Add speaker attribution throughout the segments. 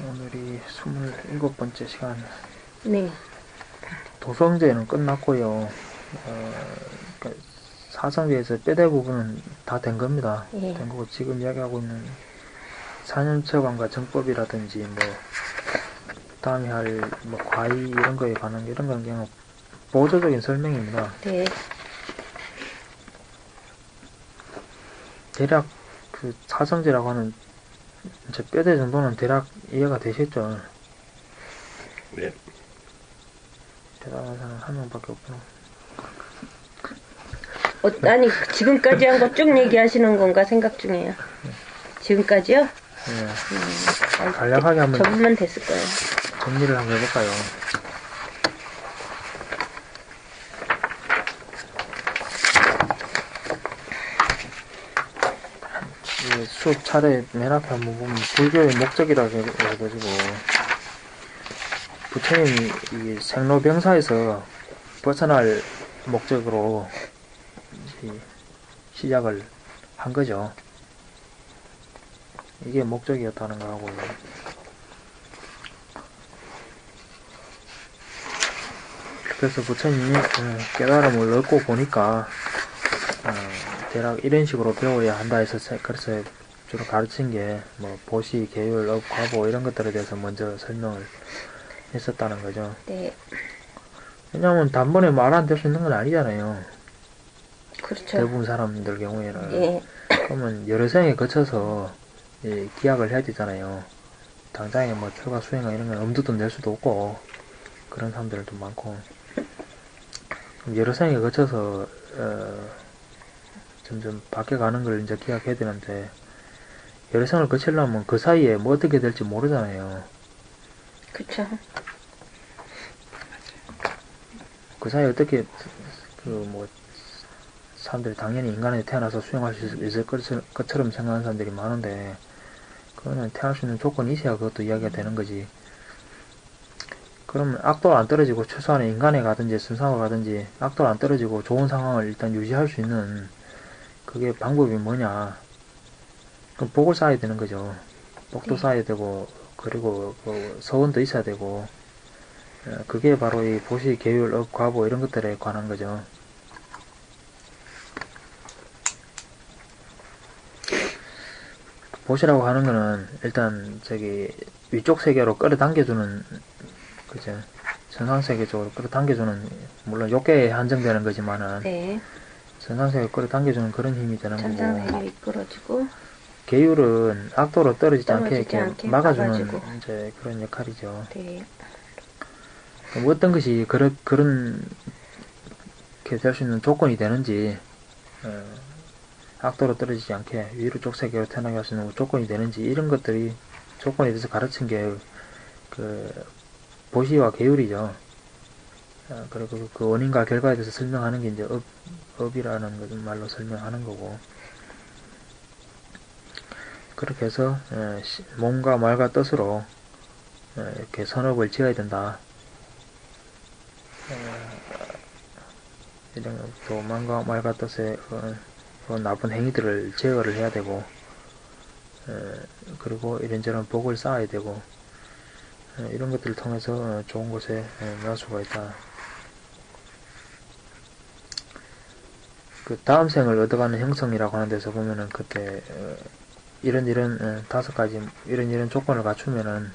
Speaker 1: 오늘이 27번째 시간.
Speaker 2: 네.
Speaker 1: 도성제는 끝났고요. 그러니까 사성제에서 뼈대 부분은 다 된 겁니다.
Speaker 2: 예.
Speaker 1: 된 거고, 지금 이야기하고 있는 산염처방과 정법이라든지, 다음에 할, 과의 이런 거에 관한, 이런 건 그냥 보조적인 설명입니다.
Speaker 2: 네.
Speaker 1: 대략 그 사성제라고 하는 이제 뼈대 정도는 대략 이해가 되셨죠?
Speaker 3: 네.
Speaker 1: 대단한 사람 한 명밖에 없구나.
Speaker 2: 아니, 지금까지 한 거 쭉 얘기하시는 건가 생각 중이에요. 지금까지요?
Speaker 1: 네. 간략하게 한번
Speaker 2: 적으면 됐을 거예요.
Speaker 1: 정리를 한번 해볼까요? 수업 차례 맨 앞에 한번 보면 불교의 목적이라고 해가지고 부처님이 이 생로병사에서 벗어날 목적으로 시작을 한 거죠. 이게 목적이었다는 거 하고요. 그래서 부처님이 깨달음을 얻고 보니까 대략 이런 식으로 배워야 한다 해서 그래서 주로 가르친 게 보시, 계율, 업, 과보 이런 것들에 대해서 먼저 설명을 했었다는 거죠.
Speaker 2: 네.
Speaker 1: 왜냐하면 단번에 말 안 될 수 있는 건 아니잖아요.
Speaker 2: 그렇죠.
Speaker 1: 대부분 사람들 경우에는.
Speaker 2: 예.
Speaker 1: 그러면 여러 생에 거쳐서 기약을 해야 되잖아요. 당장에 철과 수행과 이런 건 엄두도 낼 수도 없고 그런 사람들도 많고, 그럼 여러 생에 거쳐서 점점 바뀌어가는 걸 이제 기약해야 되는데, 여러 생을 거치려면 그 사이에 뭐 어떻게 될지 모르잖아요.
Speaker 2: 그쵸.
Speaker 1: 그 사이에 어떻게 사람들이 당연히 인간에 태어나서 수행할 수 있을 것처럼 생각하는 사람들이 많은데, 그거는 태어날 수 있는 조건이 있어야 그것도 이야기가 되는 거지. 그러면 악도가 안 떨어지고 최소한의 인간에 가든지 선상에 가든지 악도가 안 떨어지고 좋은 상황을 일단 유지할 수 있는 그게 방법이 뭐냐. 그럼 복을 쌓아야 되는 거죠. 복도 쌓아야 되고, 그리고 서원도 있어야 되고, 그게 바로 이 보시, 계율, 업, 과보 이런 것들에 관한 거죠. 보시라고 하는 거는 일단 위쪽 세계로 끌어당겨주는, 그죠? 선상세계 쪽으로 끌어당겨주는, 물론 욕계에 한정되는 거지만은,
Speaker 2: 네.
Speaker 1: 선상세계로 끌어당겨주는 그런 힘이 되는 거고,
Speaker 2: 천상세계 이끌어지고
Speaker 1: 계율은 악도로 떨어지지 않게 이렇게 막아주는
Speaker 2: 막아주고.
Speaker 1: 이제 그런 역할이죠.
Speaker 2: 네.
Speaker 1: 어떤 것이 그런 게 될 수 있는 조건이 되는지, 악도로 떨어지지 않게 위로 쪽세계로 태어나게 할 수 있는 조건이 되는지, 이런 것들이 조건에 대해서 가르친 게 보시와 계율이죠. 그리고 그 원인과 결과에 대해서 설명하는 게 이제 업이라는 말로 설명하는 거고, 그렇게 해서 몸과 말과 뜻으로 이렇게 선업을 지어야 된다. 이런 또 마음과 말과 뜻에 나쁜 행위들을 제어를 해야 되고, 그리고 이런저런 복을 쌓아야 되고, 이런 것들을 통해서 좋은 곳에 날 수가 있다. 그 다음 생을 얻어가는 형성이라고 하는 데서 보면은 그때 이런 5가지 이런 조건을 갖추면은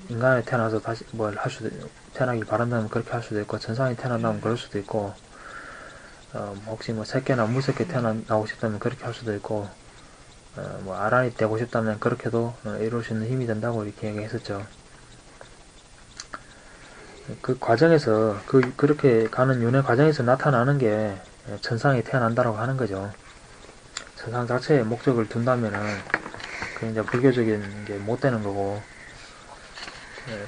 Speaker 1: 인간에 태어나서 다시 태어나길 바란다면 그렇게 할 수도 있고, 천상에 태어난다면 그럴 수도 있고, 혹시 새끼나 무새끼 태어나고 싶다면 그렇게 할 수도 있고, 아란이 되고 싶다면 그렇게도 이룰 수 있는 힘이 된다고 이렇게 얘기했었죠. 그 과정에서 그렇게 가는 윤회 과정에서 나타나는 게 천상에 태어난다라고 하는 거죠. 천상 자체의 목적을 둔다면은 그 이제 불교적인 게 못 되는 거고,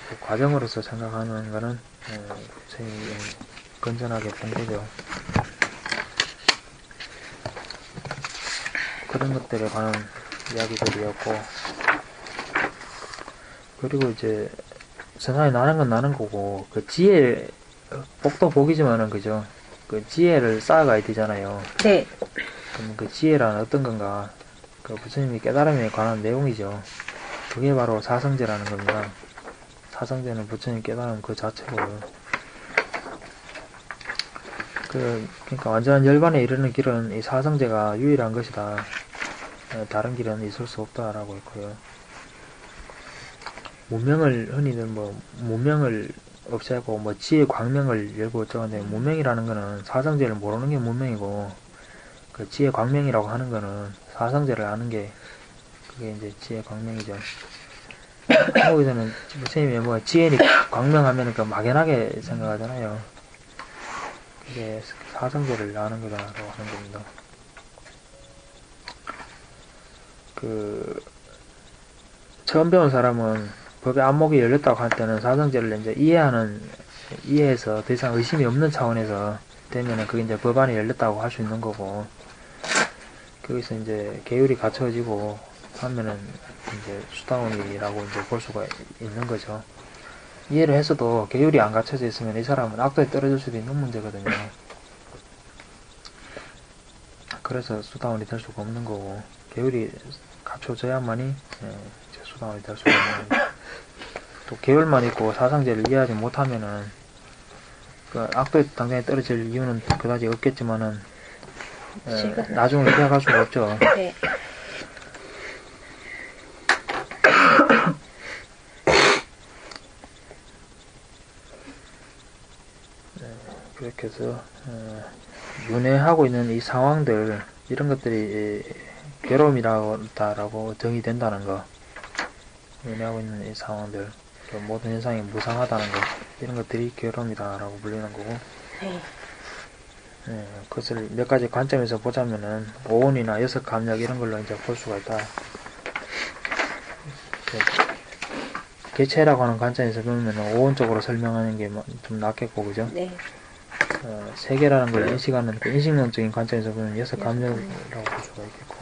Speaker 1: 그 과정으로서 생각하는 거는 제일 건전하게 본 거죠. 그런 것들에 관한 이야기들이었고, 그리고 이제 세상에 나는 건 나는 거고, 그 지혜, 복도 복이지만은 그죠? 그 지혜를 쌓아가야 되잖아요.
Speaker 2: 네.
Speaker 1: 그럼 그 지혜란 어떤 건가? 그 부처님이 깨달음에 관한 내용이죠. 그게 바로 사성제라는 겁니다. 사성제는 부처님 깨달음 그 자체고요. 그러니까 완전한 열반에 이르는 길은 이 사성제가 유일한 것이다. 다른 길은 있을 수 없다라고 했고요. 문명을 흔히들 문명을 없애고 지혜 광명을 열고 어쩌는데, 문명이라는 거는 사성제를 모르는 게 문명이고, 그 지혜 광명이라고 하는 거는 사성제를 아는 게 그게 이제 지혜 광명이죠. 한국에서는 부처님이 지혜니 광명하면 그 막연하게 생각하잖아요. 그게 사성제를 아는 거다라고 하는 겁니다. 처음 배운 사람은 법의 안목이 열렸다고 할 때는 사성제를 이제 이해해서 더 이상 의심이 없는 차원에서 되면은 그게 이제 법 안이 열렸다고 할 수 있는 거고, 거기서 이제 계율이 갖춰지고 하면은 이제 수다원이라고 이제 볼 수가 있는 거죠. 이해를 했어도 계율이 안 갖춰져 있으면 이 사람은 악도에 떨어질 수도 있는 문제거든요. 그래서 수다원이 될 수가 없는 거고, 계율이 갖춰져야만이 이제 수다원이 될 수가 있는 거고, 또 계율만 있고 사상제를 이해하지 못하면은 그 악도에 당장에 떨어질 이유는 그다지 없겠지만은 나중을 기약할 수가 없죠.
Speaker 2: 네.
Speaker 1: 그렇게 해서 윤회하고 있는 이 상황들, 이런 것들이 괴로움이라고 정의된다는 거, 윤회하고 있는 이 상황들, 모든 현상이 무상하다는 거, 이런 것들이 괴로움이다라고 불리는 거고, 그것을 몇 가지 관점에서 보자면은 오온이나 여섯 감력 이런 걸로 이제 볼 수가 있다. 개체라고 하는 관점에서 보면 오온 쪽으로 설명하는 게 좀 낫겠고, 그죠?
Speaker 2: 네.
Speaker 1: 세계라는 걸 인식하는 그 인식론적인 관점에서 보면 여섯 감력이라고 볼 수가 있겠고,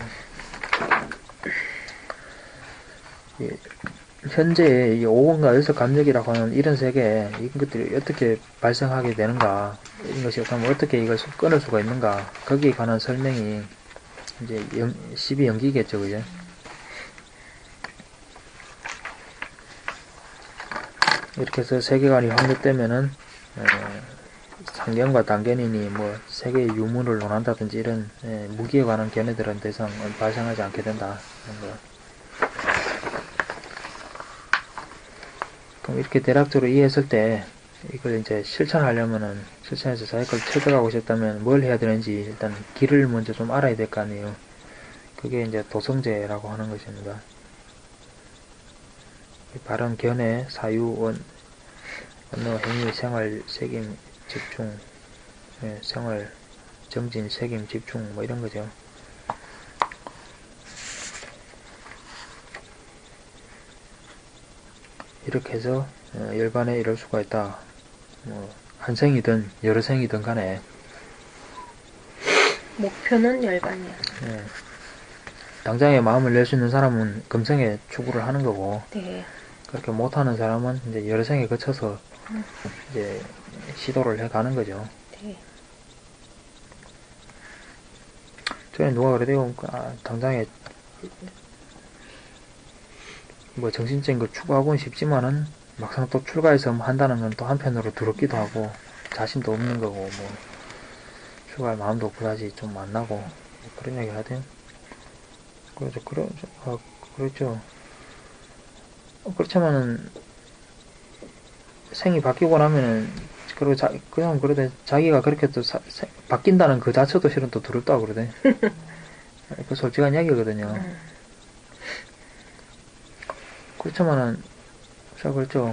Speaker 1: 현재 이 오온과 여섯 감력이라고 하는 이런 세계, 이것들이 어떻게 발생하게 되는가, 이런 것이 어떻게 이걸 끊을 수가 있는가, 거기에 관한 설명이 이제 12연기겠죠, 그죠? 이렇게 해서 세계관이 확립되면은 상견과 단견이니 세계의 유무를 논한다든지 이런 무기에 관한 견해들은 더 이상 발생하지 않게 된다. 그럼 이렇게 대략적으로 이해했을 때 이걸 이제 실천하려면은, 실천해서 자기 걸 체득하고 싶다면 뭘 해야 되는지 일단 길을 먼저 좀 알아야 될 거 아니에요. 그게 이제 도성제라고 하는 것입니다. 바른 견해, 사유, 언어, 행위, 생활, 책임, 집중, 생활, 정진, 책임, 집중, 이런 거죠. 이렇게 해서 열반에 이럴 수가 있다. 한 생이든 여러 생이든 간에
Speaker 2: 목표는 열반이야.
Speaker 1: 당장에 마음을 낼 수 있는 사람은 금생에 추구를 하는 거고,
Speaker 2: 네.
Speaker 1: 그렇게 못하는 사람은 이제 여러 생에 거쳐서 이제 시도를 해가는 거죠.
Speaker 2: 네.
Speaker 1: 전에 누가 그래도 당장에 정신적인 걸 추구하고는 싶지만은 막상 또 출가해서 한다는 건 또 한편으로 두렵기도 하고 자신도 없는 거고 출가할 마음도 그다지 좀 안 나고 그런 얘기 하대요. 그렇죠. 그렇지만은 생이 바뀌고 나면은 그냥 그러대 자기가 그렇게 또 바뀐다는 그 자체도 실은 또 두렵다고 그러대. 그 솔직한 이야기거든요. 그렇지만은 그렇죠.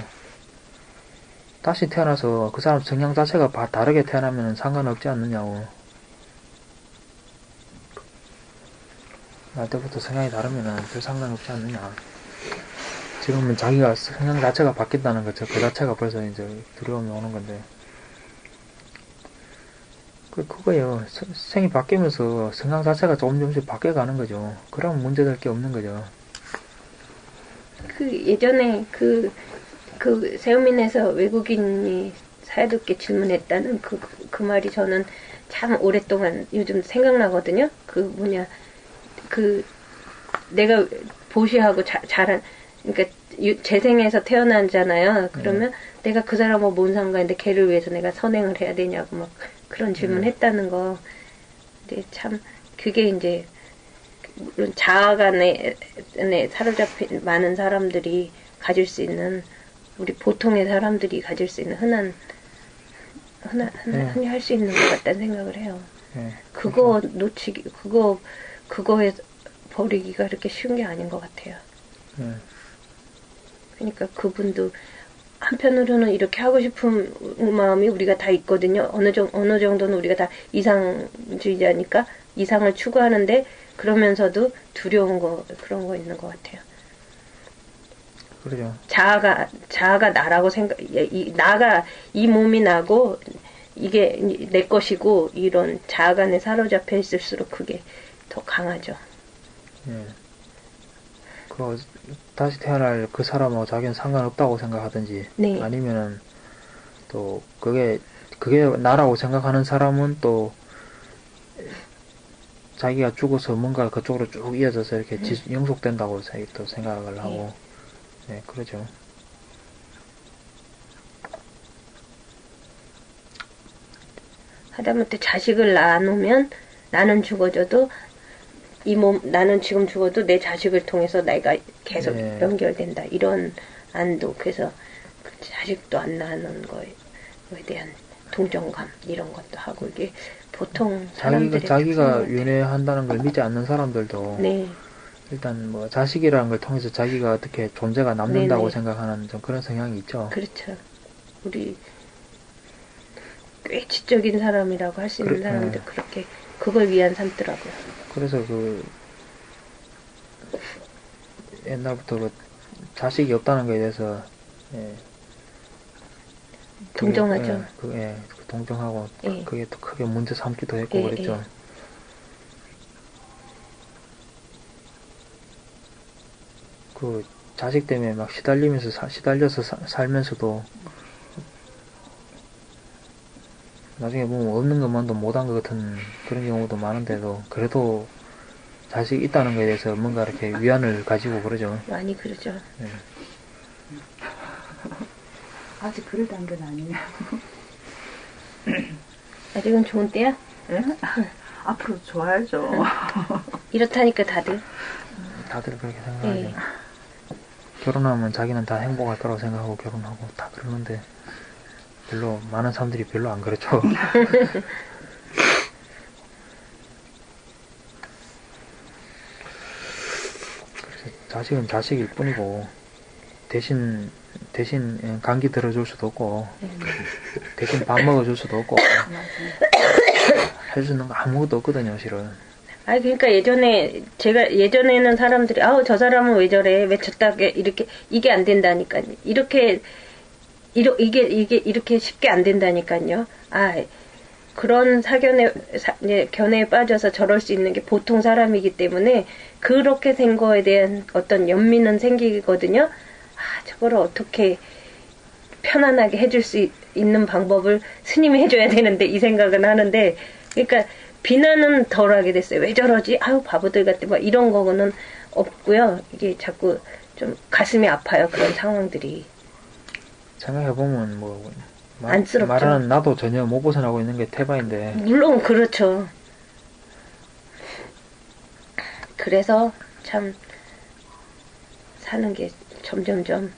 Speaker 1: 다시 태어나서 그 사람 성향 자체가 다르게 태어나면 상관없지 않느냐고. 날 때부터 성향이 다르면은 별 상관없지 않느냐. 지금은 자기가 성향 자체가 바뀐다는 거죠. 그 자체가 벌써 이제 두려움이 오는 건데. 그거예요. 생이 바뀌면서 성향 자체가 조금씩 바뀌어가는 거죠. 그럼 문제될 게 없는 거죠.
Speaker 2: 예전에 세우민에서 외국인이 사야독게 질문했다는 그 말이 저는 참 오랫동안 요즘 생각나거든요. 내가 보시하고 잘한, 그러니까 재생해서 태어나잖아요. 그러면 내가 그 사람하고 뭔 상관인데 걔를 위해서 내가 선행을 해야 되냐고 막 그런 질문 했다는 거. 근데 참 그게 이제 물론 자아간에 사로잡힌 많은 사람들이 가질 수 있는, 우리 보통의 사람들이 가질 수 있는 흔히 할 수 있는 것 같다는 생각을 해요. 그거 놓치기, 그거에 버리기가 그렇게 쉬운 게 아닌 것 같아요. 그러니까 그분도 한편으로는 이렇게 하고 싶은 마음이 우리가 다 있거든요. 어느 정도는 우리가 다 이상주의자니까 이상을 추구하는데, 그러면서도 두려운 그런 거 있는 것 같아요.
Speaker 1: 그러죠.
Speaker 2: 자아가 나라고 나가, 이 몸이 나고, 이게 내 것이고, 이런 자아간에 사로잡혀 있을수록 그게 더 강하죠.
Speaker 1: 다시 태어날 그 사람하고 자기는 상관없다고 생각하든지,
Speaker 2: 네.
Speaker 1: 아니면은, 또, 그게 나라고 생각하는 사람은 또, 자기가 죽어서 뭔가 그쪽으로 쭉 이어져서 이렇게 영속된다고 또 생각을 하고, 그러죠.
Speaker 2: 하다못해 자식을 낳아놓으면 나는 죽어져도 나는 지금 죽어도 내 자식을 통해서 내가 계속 연결된다. 이런 안도. 그래서 그 자식도 안 낳는 거에 대한 동정감 이런 것도 하고, 이게 보통 사람들의
Speaker 1: 자기가 윤회한다는 걸 믿지 않는 사람들도
Speaker 2: 네.
Speaker 1: 일단 뭐 자식이라는 걸 통해서 자기가 어떻게 존재가 남는다고
Speaker 2: 네네.
Speaker 1: 생각하는 좀 그런 성향이 있죠.
Speaker 2: 그렇죠. 우리 꽤 지적인 사람이라고 할 수 있는 사람들 그렇게 그걸 위한 삼더라고요.
Speaker 1: 그래서 옛날부터 자식이 없다는 거에 대해서
Speaker 2: 동정하죠.
Speaker 1: 동정하고 그게 또 크게 문제 삼기도 했고 그랬죠. 그 자식 때문에 막 시달려서 살면서도 나중에 보면 없는 것만도 못한 것 같은 그런 경우도 많은데도, 그래도 자식이 있다는 거에 대해서 뭔가 이렇게 위안을 가지고 그러죠.
Speaker 2: 많이 그러죠.
Speaker 4: 아직 그럴 단계는 아니에요.
Speaker 2: 아직은 좋은 때야?
Speaker 4: 앞으로 좋아야죠.
Speaker 2: 이렇다니까 다들
Speaker 1: 그렇게 생각하죠. 결혼하면 자기는 다 행복할 거라고 생각하고 결혼하고 다 그러는데, 별로 많은 사람들이 별로 안 그렇죠. 그래서 자식은 자식일 뿐이고, 대신 감기 들어줄 수도 없고, 대신 밥 먹어줄 수도 없고, 할 수 있는 거 아무것도 없거든요, 실은.
Speaker 2: 그러니까 예전에는 사람들이 저 사람은 왜 저래, 왜 저따게 이게 안 된다니까요. 이게 이렇게 쉽게 안 된다니까요. 그런 견해에 빠져서 저럴 수 있는 게 보통 사람이기 때문에 그렇게 된 거에 대한 어떤 연민은 생기거든요. 저거를 어떻게 편안하게 해줄 수 있는 방법을 스님이 해줘야 되는데, 이 생각은 하는데, 그러니까 비난은 덜 하게 됐어요. 왜 저러지? 바보들 같아. 뭐 이런 거는 없고요. 이게 자꾸 좀 가슴이 아파요. 그런 상황들이.
Speaker 1: 생각해보면
Speaker 2: 안쓰럽죠.
Speaker 1: 말하는 나도 전혀 못 벗어나고 있는 게 태바인데.
Speaker 2: 물론 그렇죠. 그래서 참 사는 게 점점점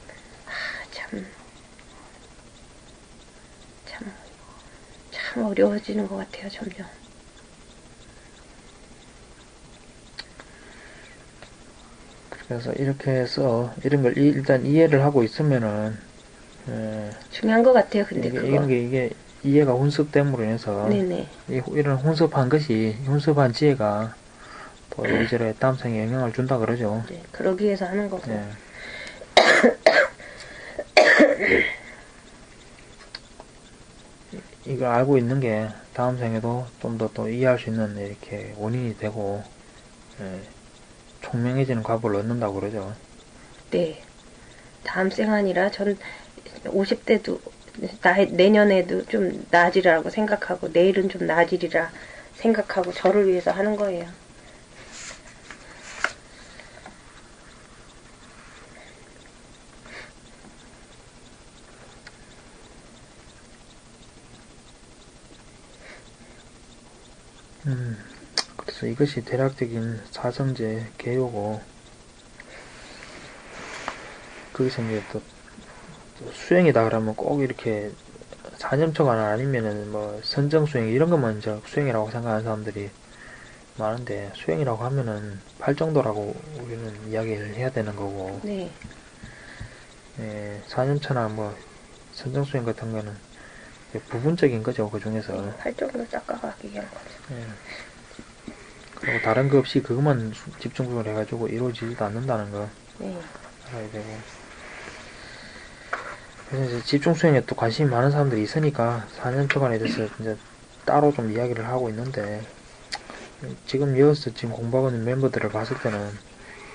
Speaker 2: 참 어려워지는 것 같아요. 점점.
Speaker 1: 그래서 이렇게 해서 이런 걸 일단 이해를 하고 있으면은
Speaker 2: 중요한 것 같아요. 근데
Speaker 1: 이게 이해가 혼습됨으로 인해서
Speaker 2: 네네.
Speaker 1: 이런 혼습한 지혜가 또 이리저리 다음 생에 영향을 준다 그러죠.
Speaker 2: 네, 그러기 위해서 하는 거고.
Speaker 1: 이걸 알고 있는 게 다음 생에도 좀 더 또 이해할 수 있는 이렇게 원인이 되고, 총명해지는 과보를 얻는다고 그러죠.
Speaker 2: 네. 다음 생 아니라 전 50대도 내년에도 좀 나아지라고 생각하고, 내일은 좀 나아지리라 생각하고 저를 위해서 하는 거예요.
Speaker 1: 그래서 이것이 대략적인 사정제 개요고, 거기서 이제 또 수행이다 그러면 꼭 이렇게 4년초가 아니면은 뭐 선정수행 이런 것만 이제 수행이라고 생각하는 사람들이 많은데, 수행이라고 하면은 8정도라고 우리는 이야기를 해야 되는 거고,
Speaker 2: 네.
Speaker 1: 4년초나 뭐 선정수행 같은 거는 부분적인 거죠. 그 중에서.
Speaker 2: 활정도 닦아가기 위한 거죠.
Speaker 1: 예. 그리고 다른 거 없이 그것만 집중적으로 해가지고 이루어지지도 않는다는 거
Speaker 2: 네.
Speaker 1: 알아야 되고. 그래서 이제 집중 수행에 또 관심이 많은 사람들이 있으니까 4년 초간에 대해서 이제 따로 좀 이야기를 하고 있는데, 지금 이어서 지금 공부하고 있는 멤버들을 봤을 때는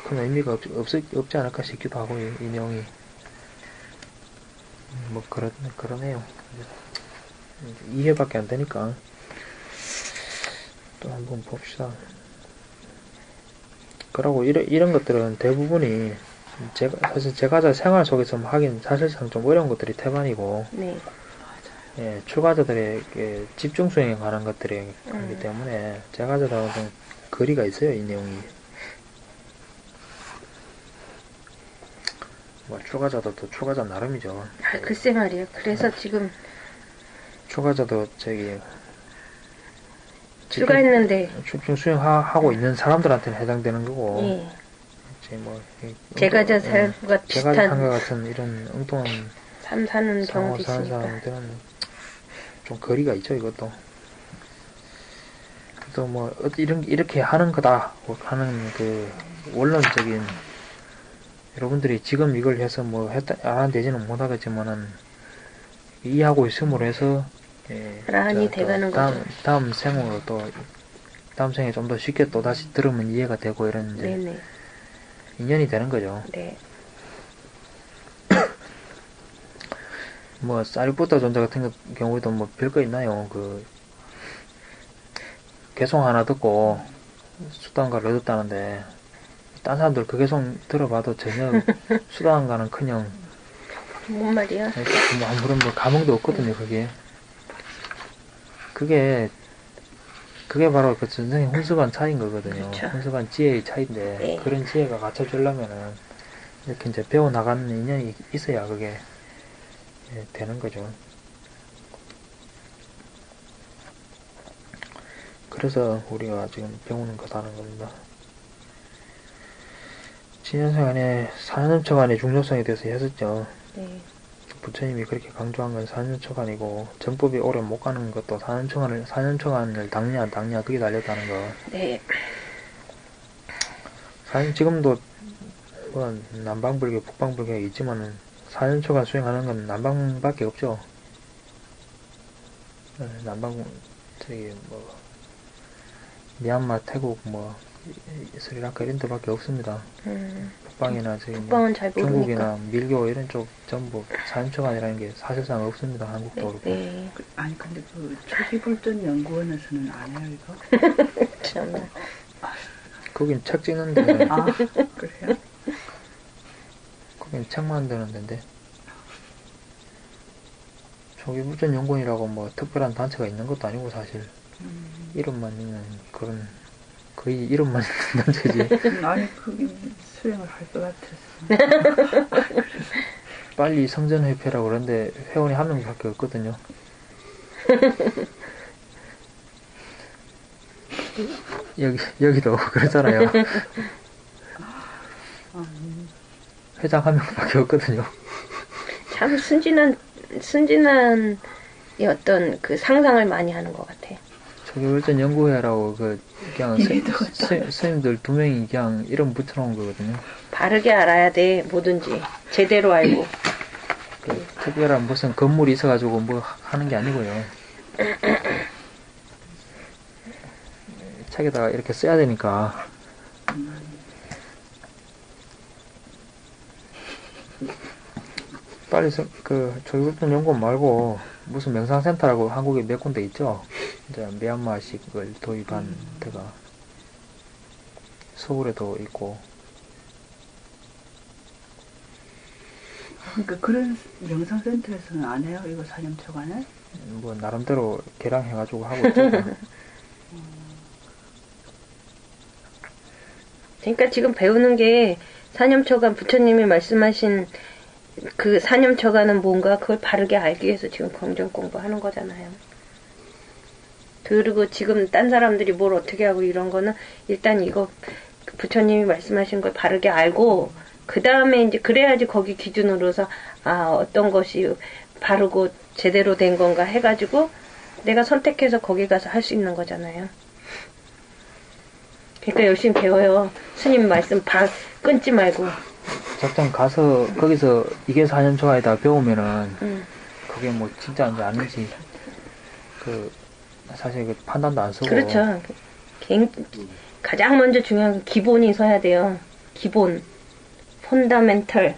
Speaker 1: 큰 의미가 없지 않을까 싶기도 하고, 이 내용이. 뭐, 그러네요. 2회밖에 안 되니까. 또 한번 봅시다. 그러고, 이런 것들은 대부분이, 사실 제가 생활 속에서 하긴 사실상 좀 어려운 것들이 태반이고,
Speaker 2: 네.
Speaker 1: 예, 출가자들에게 집중 수행에 관한 것들이기 때문에, 제가자들하고 좀 거리가 있어요, 이 내용이. 뭐, 출가자도 출가자 나름이죠.
Speaker 2: 아, 글쎄 말이에요. 그래서 지금
Speaker 1: 출가자도
Speaker 2: 출가했는데,
Speaker 1: 집중 수행하고 있는 사람들한테는 해당되는 거고,
Speaker 2: 예.
Speaker 1: 이제 뭐,
Speaker 2: 제가자 삶과
Speaker 1: 제가
Speaker 2: 비슷한
Speaker 1: 삶과 같은 이런 엉뚱한
Speaker 2: 삶 사는
Speaker 1: 상황
Speaker 2: 경우도
Speaker 1: 사는
Speaker 2: 있으니까.
Speaker 1: 사람들은 좀 거리가 있죠, 이것도. 또 뭐, 이렇게 하는 거다 하는 그 원론적인, 여러분들이 지금 이걸 해서 뭐 알아내지는 못하겠지만은, 이해하고 있음으로 해서,
Speaker 2: 라한이 돼가는 거죠.
Speaker 1: 다음 생으로 또, 다음 생에 좀 더 쉽게 또 다시 들으면 이해가 되고, 이런 이제
Speaker 2: 네네.
Speaker 1: 인연이 되는 거죠.
Speaker 2: 네.
Speaker 1: 뭐, 사리푸타 존자 같은 경우에도 뭐 별거 있나요? 개송 하나 듣고 수단가를 얻었다는데, 딴 사람들 그 개송 들어봐도 전혀 수단가는 커녕,
Speaker 2: 뭔 말이야?
Speaker 1: 뭐 아무런 뭐 감흥도 없거든요, 그게. 그게 바로 그 전생의 훈수관 차이인 거거든요.
Speaker 2: 그렇죠.
Speaker 1: 훈수관 지혜의 차이인데,
Speaker 2: 네.
Speaker 1: 그런 지혜가 갖춰주려면은, 이렇게 이제 배워나가는 인연이 있어야 그게 되는 거죠. 그래서 우리가 지금 배우는 거다는 겁니다. 진연생안에 4년초간의 중요성에 대해서 했었죠.
Speaker 2: 네.
Speaker 1: 부처님이 그렇게 강조한 건 4년초간이고, 정법이 오래 못 가는 것도 4년초간을 닦냐, 그게 달렸다는 거.
Speaker 2: 네.
Speaker 1: 사실 지금도 뭐 남방불교, 북방불교가 있지만은 4년초간 수행하는 건 남방밖에 없죠. 남방, 뭐, 미얀마, 태국, 뭐, 스리랑카 이런 데밖에 없습니다. 북방이나
Speaker 2: 북방은 잘 모르니까.
Speaker 1: 중국이나 밀교 이런 쪽 전부 4년초간이라는 게 사실상 없습니다. 한국도 그렇고.
Speaker 2: 네.
Speaker 4: 아니 근데 그 초기불전 연구원에서는 안 해요 이거?
Speaker 2: 참나.
Speaker 1: 거긴 책 찍는데,
Speaker 4: 아 그래요?
Speaker 1: 거긴 책 만드는 데인데. 초기불전 연구원이라고 뭐 특별한 단체가 있는 것도 아니고 사실. 이름만 있는 그런, 거의 이름만 있는 단체지.
Speaker 4: 아니 그게 수행을 할 것 같아서.
Speaker 1: 빨리 성전회패라고 그러는데 회원이 한 명밖에 없거든요. 여기도 그러잖아요. 회장 한 명밖에 없거든요.
Speaker 2: 참 순진한 이 어떤 그 상상을 많이 하는 것 같아.
Speaker 1: 초기불전 연구회라고 그냥 스님들 2명이 그냥 이름 붙여놓은 거거든요.
Speaker 2: 바르게 알아야 돼. 뭐든지 제대로 알고.
Speaker 1: 특별한 무슨 건물이 있어가지고 뭐 하는 게 아니고요. 책에다가 이렇게 써야 되니까. 빨리 초기불전 연구원 말고 무슨 명상센터라고 한국에 몇 군데 있죠. 이제 미얀마식을 도입한 데가 서울에도 있고.
Speaker 4: 그러니까 그런 명상센터에서는 안 해요 이거 4년초간에?
Speaker 1: 뭐 나름대로 개량해가지고 하고 있죠.
Speaker 2: 그러니까 지금 배우는 게 사념처간 부처님이 말씀하신 그 사념처간은 뭔가 그걸 바르게 알기 위해서 지금 경전 공부하는 거잖아요. 그리고 지금 딴 사람들이 뭘 어떻게 하고 이런 거는 일단 이거 부처님이 말씀하신 걸 바르게 알고 그 다음에 이제 그래야지 거기 기준으로서 아 어떤 것이 바르고 제대로 된 건가 해가지고 내가 선택해서 거기 가서 할 수 있는 거잖아요. 그러니까 열심히 배워요. 스님 말씀 끊지 말고.
Speaker 1: 작전 가서 거기서 이게 4년 초과에다 배우면은 그게 뭐 진짜인지 아닌지 그 사실 그 판단도 안 쓰고.
Speaker 2: 그렇죠. 가장 먼저 중요한 건 기본이 서야 돼요. 기본. 펀더멘털.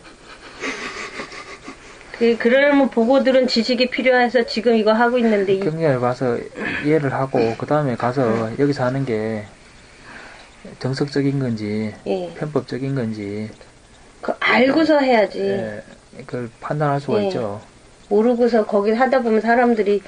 Speaker 2: 그러려면 보고 들은 지식이 필요해서 지금 이거 하고 있는데
Speaker 1: 경전을 봐서 이해를 하고 그 다음에 가서 여기서 하는 게 정석적인 건지
Speaker 2: 예.
Speaker 1: 편법적인 건지
Speaker 2: 그 알고서 해야지.
Speaker 1: 예, 그걸 판단할 수가
Speaker 2: 예.
Speaker 1: 있죠.
Speaker 2: 모르고서 거기 하다 보면 사람들이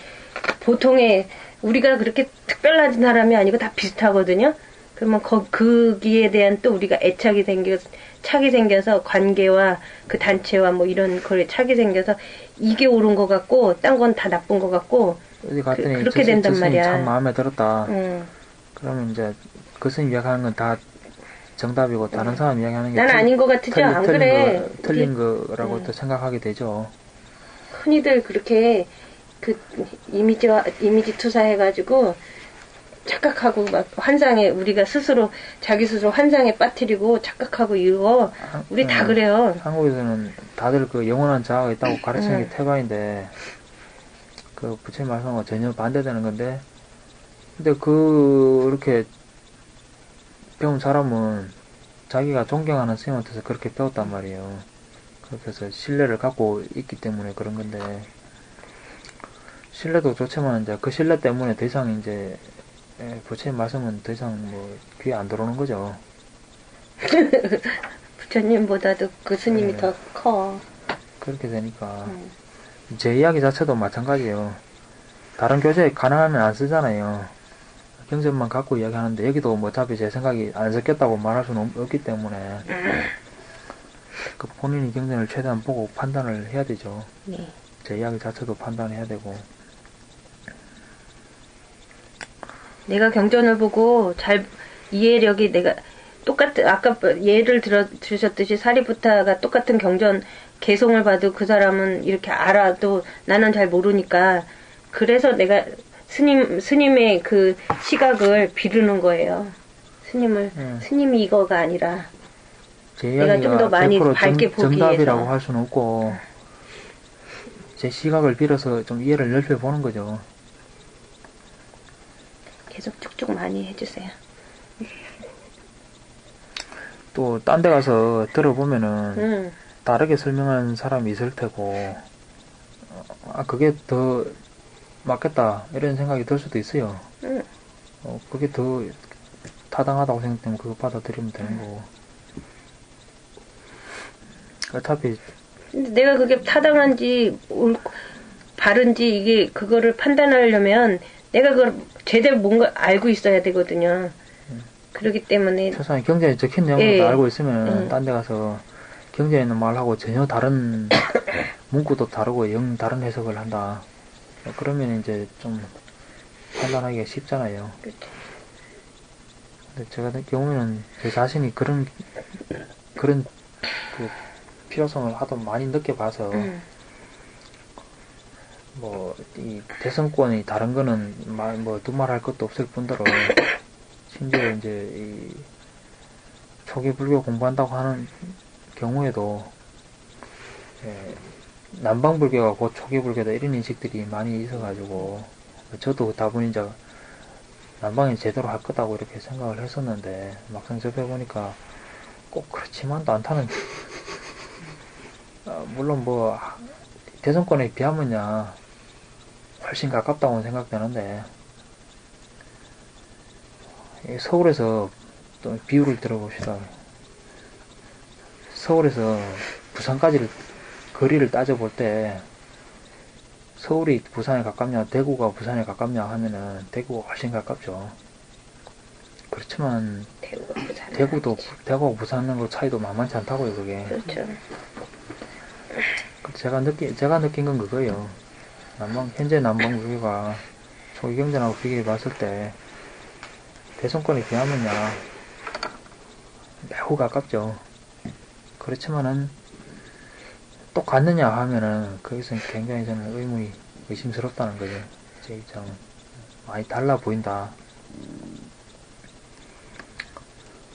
Speaker 2: 보통의 우리가 그렇게 특별한 사람이 아니고 다 비슷하거든요. 그러면 거기에 대한 또 우리가 착이 생겨서 관계와 그 단체와 뭐 이런 거에 착이 생겨서 이게 옳은 것 같고 딴 건 다 나쁜 것 같고
Speaker 1: 어디 갔더니
Speaker 2: 그렇게 된단
Speaker 1: 스님
Speaker 2: 말이야.
Speaker 1: 참 마음에 들었다. 그러면 이제 그 스님 이야기하는 건 다 정답이고 다른 사람 이야기하는 게
Speaker 2: 난 아닌 것 같으죠? 안 그래?
Speaker 1: 틀린 거라고 또 생각하게 되죠.
Speaker 2: 흔히들 그렇게 그 이미지 투사해가지고 착각하고 막 환상에 우리가 자기 스스로 환상에 빠뜨리고 착각하고 이거 우리 다 그래요.
Speaker 1: 한국에서는 다들 그 영원한 자아가 있다고 가르치는 게 태관인데 그 부처님 말씀과 전혀 반대되는 건데 근데 그렇게 배운 사람은 자기가 존경하는 스님한테서 그렇게 배웠단 말이에요. 그렇게 해서 신뢰를 갖고 있기 때문에 그런 건데 신뢰도 좋지만 이제 그 신뢰 때문에 더 이상 이제 부처님 말씀은 더 이상 뭐 귀에 안 들어오는 거죠.
Speaker 2: 부처님보다도 그 스님이 더 커.
Speaker 1: 그렇게 되니까 제 이야기 자체도 마찬가지예요. 다른 교재에 가능하면 안 쓰잖아요. 경전만 갖고 이야기하는데 여기도 뭐 어차피 제 생각이 안 섞였다고 말할 수는 없기 때문에 그 본인이 경전을 최대한 보고 판단을 해야 되죠.
Speaker 2: 네.
Speaker 1: 제 이야기 자체도 판단해야 되고.
Speaker 2: 내가 경전을 보고 잘 이해력이 내가 아까 예를 들으셨듯이 사리부타가 똑같은 경전 개송을 봐도 그 사람은 이렇게 알아도 나는 잘 모르니까 그래서 내가 스님의 그 시각을 비르는 거예요. 스님이 이거가 아니라
Speaker 1: 제
Speaker 2: 내가 좀 더 많이 밝게 보기
Speaker 1: 정답이라고
Speaker 2: 위해서.
Speaker 1: 할 수는 없고 제 시각을 빌어서 좀 이해를 넓혀보는 거죠.
Speaker 2: 계속 쭉쭉 많이 해주세요.
Speaker 1: 또 딴 데 가서 들어보면은 다르게 설명하는 사람이 있을 테고 그게 더 맞겠다 이런 생각이 들 수도 있어요. 그게 더 타당하다고 생각되면 그거 받아들이면 되는 거고. 어차피
Speaker 2: 근데 내가 그게 타당한지 바른지 이게 그거를 판단하려면 내가 그걸 제대로 뭔가 알고 있어야 되거든요. 그렇기 때문에
Speaker 1: 세상에 경전에 적힌 내용을
Speaker 2: 예.
Speaker 1: 알고 있으면 딴 데 가서 경전에 있는 말하고 전혀 다른 문구도 다르고 영 다른 해석을 한다. 그러면 이제 좀 판단하기가 쉽잖아요.
Speaker 2: 그렇죠.
Speaker 1: 근데 제가 같은 경우에는 제 자신이 그런 그 필요성을 하도 많이 느껴봐서 뭐 이 대성권이 다른 거는 뭐 두말할 것도 없을 뿐더러 심지어 이제 이 초기 불교 공부한다고 하는 경우에도 남방 불교가 곧 초기 불교다 이런 인식들이 많이 있어가지고 저도 다분히 이제 남방이 제대로 할 거다고 이렇게 생각을 했었는데 막상 접해보니까 꼭 그렇지만도 않다는 물론 뭐 대성권에 비하면야 훨씬 가깝다고 생각되는데 서울에서 또 비유를 들어봅시다. 서울에서 부산까지를 거리를 따져볼 때 서울이 부산에 가깝냐 대구가 부산에 가깝냐 하면은 대구가 훨씬 가깝죠. 그렇지만
Speaker 2: 대구가 부산.
Speaker 1: 대구하고 부산하고 차이도 만만치 않다고요, 그게.
Speaker 2: 그렇죠.
Speaker 1: 제가 느낀 건 그거예요. 현재 남방 불교가 초기 경전하고 비교해 봤을 때, 대성권에 비하면야, 매우 가깝죠. 그렇지만은, 똑같느냐 하면은, 거기서 굉장히 저는 의심스럽다는 거죠. 제 입장은. 많이 달라 보인다.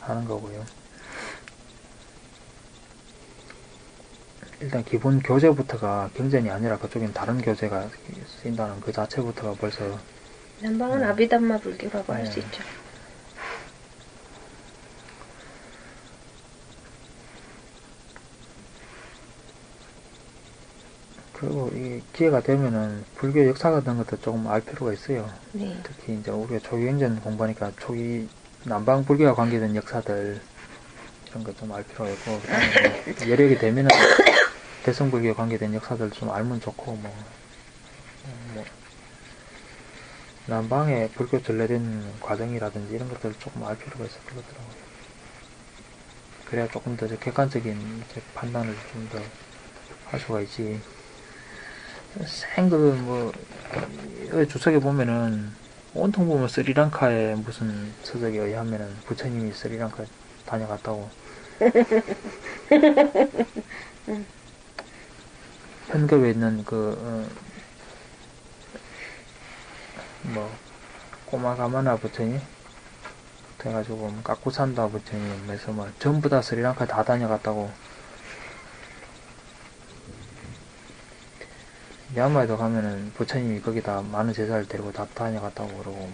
Speaker 1: 하는 거고요. 일단 기본 교재부터가 경전이 아니라 그쪽엔 다른 교재가 쓰인다는 그 자체부터가 벌써
Speaker 2: 남방은 아비담마 불교라고 할 수
Speaker 1: 네.
Speaker 2: 있죠.
Speaker 1: 그리고 이 기회가 되면은 불교 역사 같은 것도 조금 알 필요가 있어요.
Speaker 2: 네.
Speaker 1: 특히 이제 우리가 초기 경전 공부하니까 초기 남방 불교와 관계된 역사들 이런 거 좀 알 필요가 있고 그다음에 여력이 되면은 대성 불교와 관계된 역사들 좀 알면 좋고 뭐 남방의 불교 전래된 과정이라든지 이런 것들을 조금 알 필요가 있을 것 같더라고요. 그래야 조금 더 객관적인 이제 판단을 좀 더 할 수가 있지. 여기 주석에 보면은 온통 보면 스리랑카의 무슨 서적에 의하면은 부처님이 스리랑카 다녀갔다고. 현급에 있는 꼬마가마나 부처님? 그래가지고, 까꾸산다 부처님에서 전부 다 스리랑카 다 다녀갔다고. 미얀마에도 가면은 부처님이 거기다 많은 제사를 데리고 다 다녀갔다고 그러고,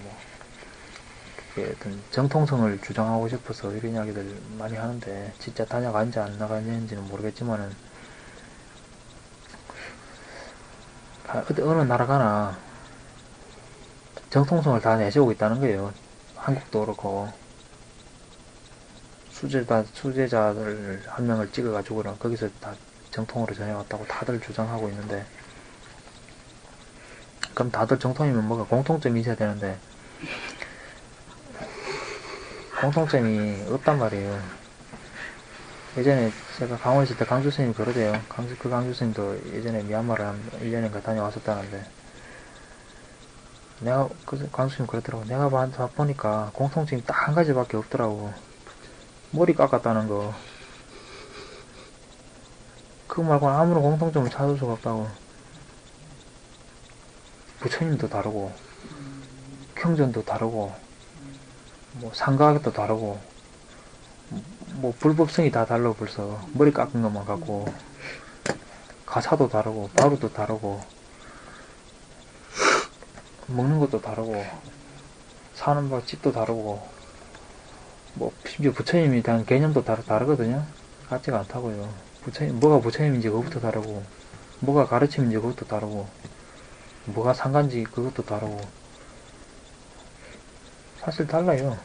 Speaker 1: 그게 어떤 정통성을 주장하고 싶어서 이런 이야기들 많이 하는데, 진짜 다녀간지 안 나간지는 모르겠지만은, 어느 나라 가나, 정통성을 다 내세우고 있다는 거예요. 한국도 그렇고 수제자들 한 명을 찍어가지고는 거기서 다 정통으로 전해왔다고 다들 주장하고 있는데 그럼 다들 정통이면 뭐가 공통점이 있어야 되는데 공통점이 없단 말이에요. 예전에 제가 강원 있을 때 강주 스님이 그러대요. 강주 스님도 예전에 미얀마를 한 1년인가 다녀왔었다는데 강수님 그러더라고. 내가 보니까 공통점이 딱 한 가지밖에 없더라고. 머리 깎았다는 거. 그거 말고는 아무런 공통점을 찾을 수가 없다고. 부처님도 다르고, 경전도 다르고, 상가도 다르고, 불법성이 다 달라 벌써. 머리 깎은 것만 갖고, 가사도 다르고, 바루도 다르고, 먹는 것도 다르고 사는 집도 다르고 심지어 부처님에 대한 개념도 다르거든요. 같지가 않다고요. 뭐가 부처님인지 그것부터 다르고 뭐가 가르침인지 그것도 다르고 뭐가 상관인지 그것도 다르고 사실 달라요.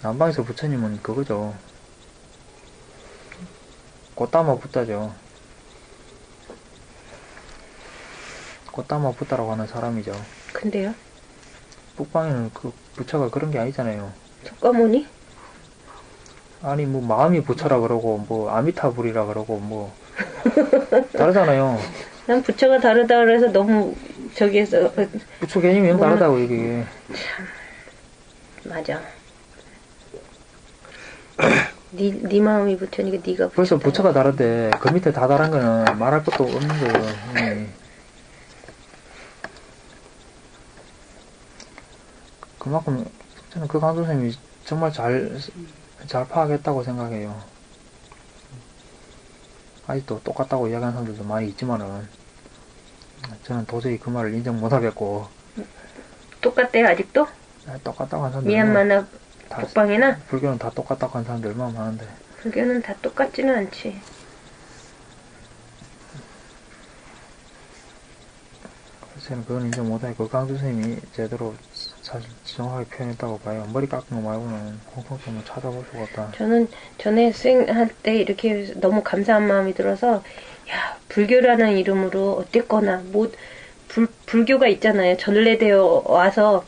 Speaker 1: 남방에서 부처님은 그거죠. 꽃다마 붓다죠. 꽃다마 붓다라고 하는 사람이죠.
Speaker 2: 근데요?
Speaker 1: 북방에는 그 부처가 그런 게 아니잖아요.
Speaker 2: 석가모니?
Speaker 1: 아니 마음이 부처라 그러고 아미타불이라 그러고 다르잖아요.
Speaker 2: 난 부처가 다르다 그래서 너무 저기에서
Speaker 1: 부처 개념이 너무 다르다고 이게.
Speaker 2: 맞아. 네 마음이 부처니까 네가 부처다.
Speaker 1: 벌써 부처가 다른데 그 밑에 다 다른 거는 말할 것도 없는 거예요. 그만큼 저는 그 강도 선생님이 정말 잘 파악했다고 생각해요. 아직도 똑같다고 이야기하는 사람들도 많이 있지만은 저는 도저히 그 말을 인정 못하겠고.
Speaker 2: 똑같대요 아직도?
Speaker 1: 똑같다고 하는 사람들
Speaker 2: 미얀마나 북방이나?
Speaker 1: 불교는 다 똑같다고 하는 사람들 얼마나 많은데.
Speaker 2: 불교는 다 똑같지는 않지.
Speaker 1: 저는 그건 인정 못하고 강도 선생님이 제대로 사실 정확하게 표현했다고 봐요. 머리 깎은 거 말고는 공통점을 찾아볼 수가 없다.
Speaker 2: 저는 전에 수행할 때 이렇게 너무 감사한 마음이 들어서 야 불교라는 이름으로 어쨌거나 불교가 있잖아요. 전래되어 와서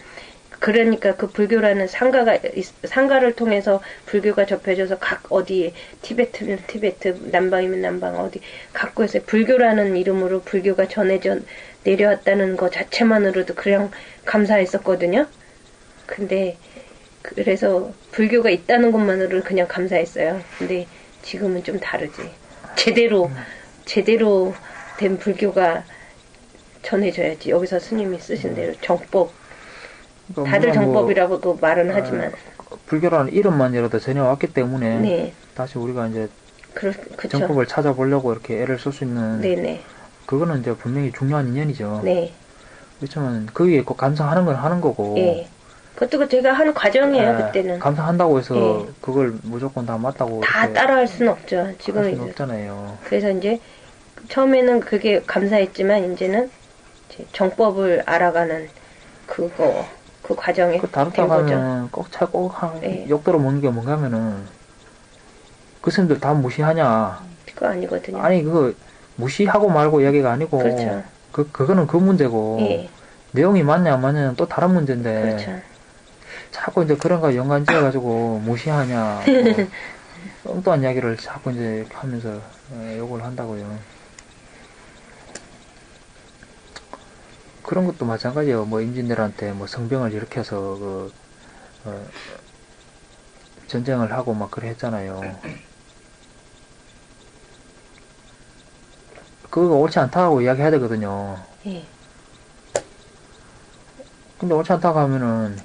Speaker 2: 그러니까 그 불교라는 상가를 통해서 불교가 접해져서 각 어디에 티베트면 티베트, 남방이면 남방 어디 각 곳에 불교라는 이름으로 불교가 전해져 내려왔다는 거 자체만으로도 그냥 감사했었거든요. 근데 그래서 불교가 있다는 것만으로 그냥 감사했어요. 근데 지금은 좀 다르지. 제대로 된 불교가 전해져야지. 여기서 스님이 쓰신 대로 정법.
Speaker 1: 그러니까
Speaker 2: 다들
Speaker 1: 물론
Speaker 2: 정법이라고도 말은 하지만.
Speaker 1: 불교라는 이름만이라도 전해왔기 때문에
Speaker 2: 네.
Speaker 1: 다시 우리가 이제
Speaker 2: 그쵸.
Speaker 1: 정법을 찾아보려고 이렇게 애를 쓸 수 있는
Speaker 2: 네네.
Speaker 1: 그거는 이제 분명히 중요한 인연이죠.
Speaker 2: 네.
Speaker 1: 그렇지만 거기에 꼭 감사하는 건 하는 거고.
Speaker 2: 예. 그것도 제가 하는 과정이에요, 그때는.
Speaker 1: 감사한다고 해서
Speaker 2: 예.
Speaker 1: 그걸 무조건 다 맞다고
Speaker 2: 다
Speaker 1: 이렇게
Speaker 2: 따라할 수는 없죠.
Speaker 1: 할
Speaker 2: 지금
Speaker 1: 수는
Speaker 2: 이제.
Speaker 1: 없잖아요.
Speaker 2: 그래서 이제 처음에는 그게 감사했지만 이제는 이제 정법을 알아가는 그 과정에
Speaker 1: 그
Speaker 2: 된
Speaker 1: 다르다고
Speaker 2: 거죠.
Speaker 1: 하면
Speaker 2: 예.
Speaker 1: 욕들어 먹는 게 뭔가 하면은 그 사람들 다 무시하냐.
Speaker 2: 그거 아니거든요.
Speaker 1: 아니 그거 무시하고 말고 이야기가 아니고
Speaker 2: 그렇죠.
Speaker 1: 그거는 그 문제고
Speaker 2: 예.
Speaker 1: 내용이 맞냐 안 맞냐는 또 다른 문제인데
Speaker 2: 그렇죠.
Speaker 1: 자꾸 이제 그런 거 연관지어가지고 무시하냐 뭐 엉뚱한 이야기를 자꾸 이제 이렇게 하면서 욕을 한다고요. 그런 것도 마찬가지예요. 뭐 임진왜란때 뭐 성병을 일으켜서 전쟁을 하고 막 그래 했잖아요. 그거 옳지 않다고 이야기해야 되거든요.
Speaker 2: 예.
Speaker 1: 근데 옳지 않다고 하면은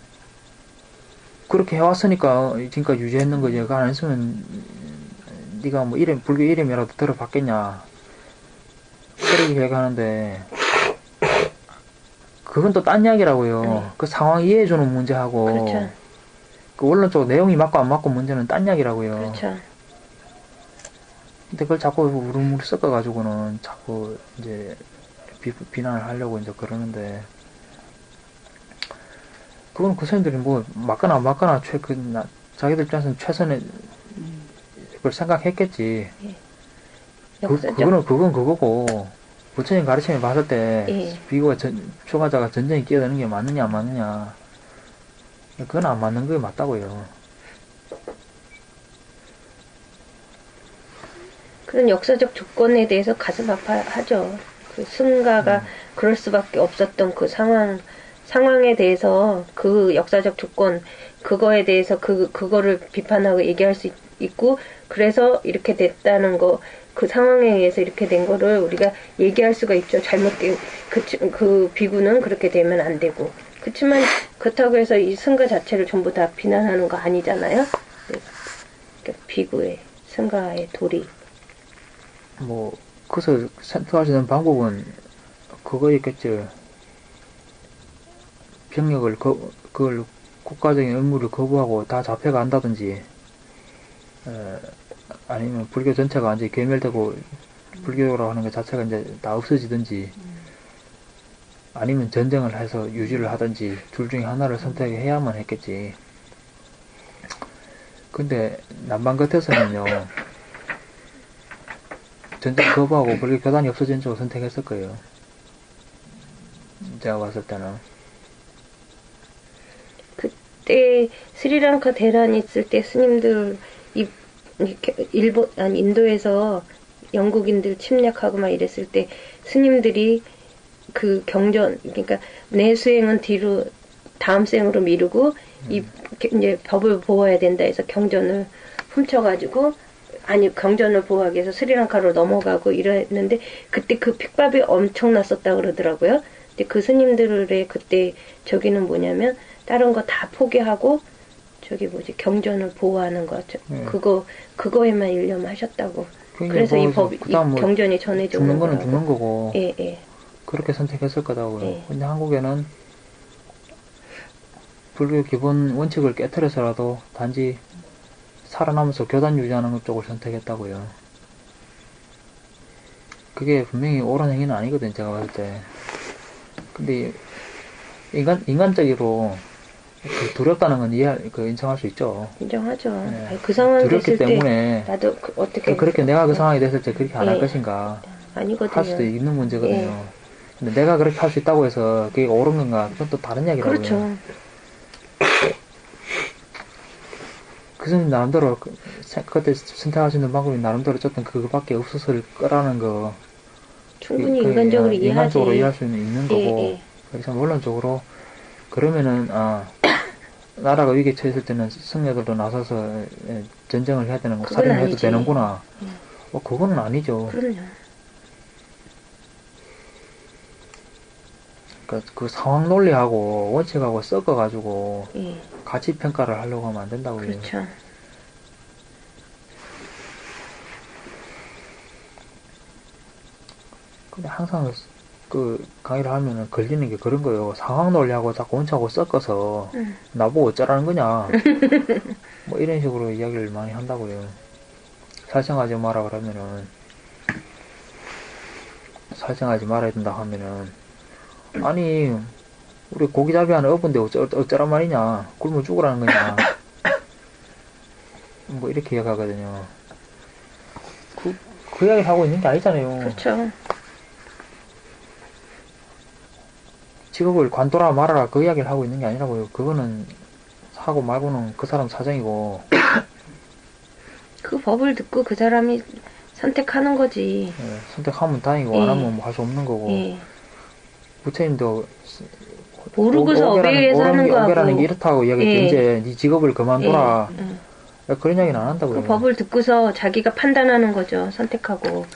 Speaker 1: 그렇게 해왔으니까 지금까지 유지했는 거지. 그거 안 했으면 네가 뭐 불교 이름이라도 들어봤겠냐 그렇게 얘기하는데 그건 또 딴 이야기라고요.
Speaker 2: 네.
Speaker 1: 그 상황 이해해주는 문제하고
Speaker 2: 그렇죠.
Speaker 1: 그 원론적 내용이 맞고 안 맞고 문제는 딴 이야기라고요.
Speaker 2: 그렇죠.
Speaker 1: 근데 그걸 자꾸 우르르 섞어가지고는 자꾸 이제 비난을 하려고 이제 그러는데 그건 그 사람들이 뭐 맞거나 안 맞거나 자기들 입장에서는 최선의 걸 생각했겠지.
Speaker 2: 역사적.
Speaker 1: 그건 그거고 부처님 가르침에 봤을 때
Speaker 2: 예.
Speaker 1: 비교가 초가자가 전쟁에 끼어드는 게 맞느냐 안 맞느냐 그건 안 맞는 게 맞다고요.
Speaker 2: 그런 역사적 조건에 대해서 가슴 아파하죠. 그 승가가 그럴 수밖에 없었던 그 상황에 대해서 그 역사적 조건, 그거에 대해서 그거를 비판하고 얘기할 수 있고, 그래서 이렇게 됐다는 거, 그 상황에 의해서 이렇게 된 거를 우리가 얘기할 수가 있죠. 잘못된, 그 비구는 그렇게 되면 안 되고. 그렇지만, 그렇다고 해서 이 승가 자체를 전부 다 비난하는 거 아니잖아요. 그러니까 비구의, 승가의 도리.
Speaker 1: 뭐 그래서 선택할 수 있는 방법은 그거였겠죠. 병력을 그걸 국가적인 의무를 거부하고 다 잡혀간다든지 아니면 불교 전체가 완전히 괴멸되고 불교라고 하는 것 자체가 이제 다 없어지든지 아니면 전쟁을 해서 유지를 하든지 둘 중에 하나를 선택해야만 했겠지. 근데 남방 끝에서는요 전쟁 거부하고 불교 교단이 없어진 쪽을 선택했을 거예요. 제가 봤을 때는.
Speaker 2: 그때 스리랑카 대란이 있을 때 스님들 인도에서 영국인들 침략하고 막 이랬을 때 스님들이 그 경전, 그러니까 내 수행은 뒤로 다음 생으로 미루고 이제 법을 보호해야 된다 해서 경전을 훔쳐가지고 경전을 보호하기 위해서 스리랑카로 넘어가고 이랬는데 그때 그 핍박이 엄청났었다 그러더라고요. 근데 그 스님들의 그때 저기는 뭐냐면 다른 거 다 포기하고 경전을 보호하는 거 그거에만 일념하셨다고. 그래서 이 경전이 전해져
Speaker 1: 죽는 거는 죽는 거고.
Speaker 2: 예, 예.
Speaker 1: 그렇게 선택했을 거다고요.
Speaker 2: 예.
Speaker 1: 근데 한국에는 불교 기본 원칙을 깨트려서라도 단지 살아남아서 교단 유지하는 쪽을 선택했다고요. 그게 분명히 옳은 행위는 아니거든, 제가 봤을 때. 근데, 인간적으로 두렵다는 건 인정할 수 있죠.
Speaker 2: 인정하죠.
Speaker 1: 네.
Speaker 2: 아니, 그 상황이
Speaker 1: 두렵기
Speaker 2: 됐을
Speaker 1: 때문에
Speaker 2: 때, 나도 어떻게.
Speaker 1: 그렇게 내가 그 상황이 됐을 때 그렇게 안 할
Speaker 2: 예.
Speaker 1: 것인가.
Speaker 2: 아니거든요.
Speaker 1: 할 수도 있는 문제거든요.
Speaker 2: 예.
Speaker 1: 근데 내가 그렇게 할 수 있다고 해서 그게 옳은 건가, 그건 또 다른 이야기라고요.
Speaker 2: 그렇죠.
Speaker 1: 교수님 나름대로 그때 선택하시는 방법이 나름대로 어쨌든 그거밖에 없었을 거라는 거
Speaker 2: 충분히 인간적으로 이해하지.
Speaker 1: 인간적으로 이해할 수는 있는 거고
Speaker 2: 예.
Speaker 1: 그래서 원론적으로 그러면은 나라가 위기에 처했을 때는 승려들도 나서서 전쟁을 해야 되는 거
Speaker 2: 그건
Speaker 1: 살인을 해도
Speaker 2: 아니지.
Speaker 1: 되는구나.
Speaker 2: 예.
Speaker 1: 그거는 아니죠.
Speaker 2: 그럼요.
Speaker 1: 그러니까 그 상황 논리하고 원칙하고 섞어가지고
Speaker 2: 예.
Speaker 1: 가치 평가를 하려고 하면 안 된다고요.
Speaker 2: 그렇죠.
Speaker 1: 근데 항상 그 강의를 하면은 걸리는 게 그런 거예요. 상황 논리하고 자꾸 원칙하고 섞어서 나보고 어쩌라는 거냐. 뭐 이런 식으로 이야기를 많이 한다고요. 살생하지 마라 그러면은 살생하지 말아야 된다 하면은 아니 우리 고기잡이 하는 어부인데 어쩌란 말이냐. 굶어 죽으라는 거냐. 뭐 이렇게 이야기하거든요. 그 이야기를 하고 있는 게 아니잖아요.
Speaker 2: 그렇죠.
Speaker 1: 직업을 관둬라 말아라 그 이야기를 하고 있는 게 아니라고요. 그거는 하고 말고는 그 사람 사정이고
Speaker 2: 그 법을 듣고 그 사람이 선택하는 거지.
Speaker 1: 선택하면 다행이고
Speaker 2: 예.
Speaker 1: 안 하면 뭐 할 수 없는 거고
Speaker 2: 예.
Speaker 1: 부처님도
Speaker 2: 모르고서 어배에서 하는 거하고.
Speaker 1: 오게라는 게 이렇다고 이야기했죠.
Speaker 2: 예.
Speaker 1: 이제 네 직업을 그만둬라. 그런 이야기는 안 한다고요.
Speaker 2: 그 법을 듣고서 자기가 판단하는 거죠. 선택하고.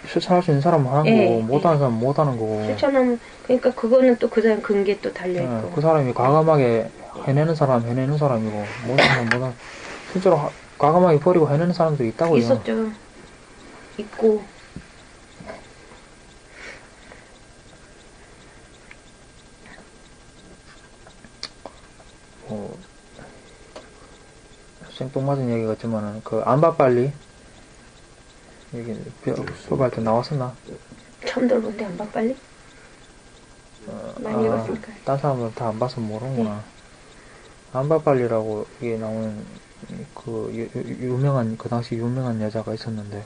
Speaker 1: 실천할 수 있는 사람은 하는
Speaker 2: 예.
Speaker 1: 거고 못하는 사람은 못하는 거고
Speaker 2: 실천하면 그러니까 그거는 또 그 사람 근기에 또 달려 있고.
Speaker 1: 그 사람이 과감하게 해내는 사람 해내는 사람이고 못하는 사람 못하는 실제로 과감하게 버리고 해내는 사람도 있다고요.
Speaker 2: 있었죠. 있고.
Speaker 1: 생뚱맞은 얘기 같지만은 그 안바빨리 여기 표발 때 나왔었나?
Speaker 2: 처음 들어본데 안 봐 빨리? 많이 읽었으니까.
Speaker 1: 딴 사람들은 다 안 봐서 모르는구나. 안바빨리라고 이게 나오는 그 유명한 그 당시 유명한 여자가 있었는데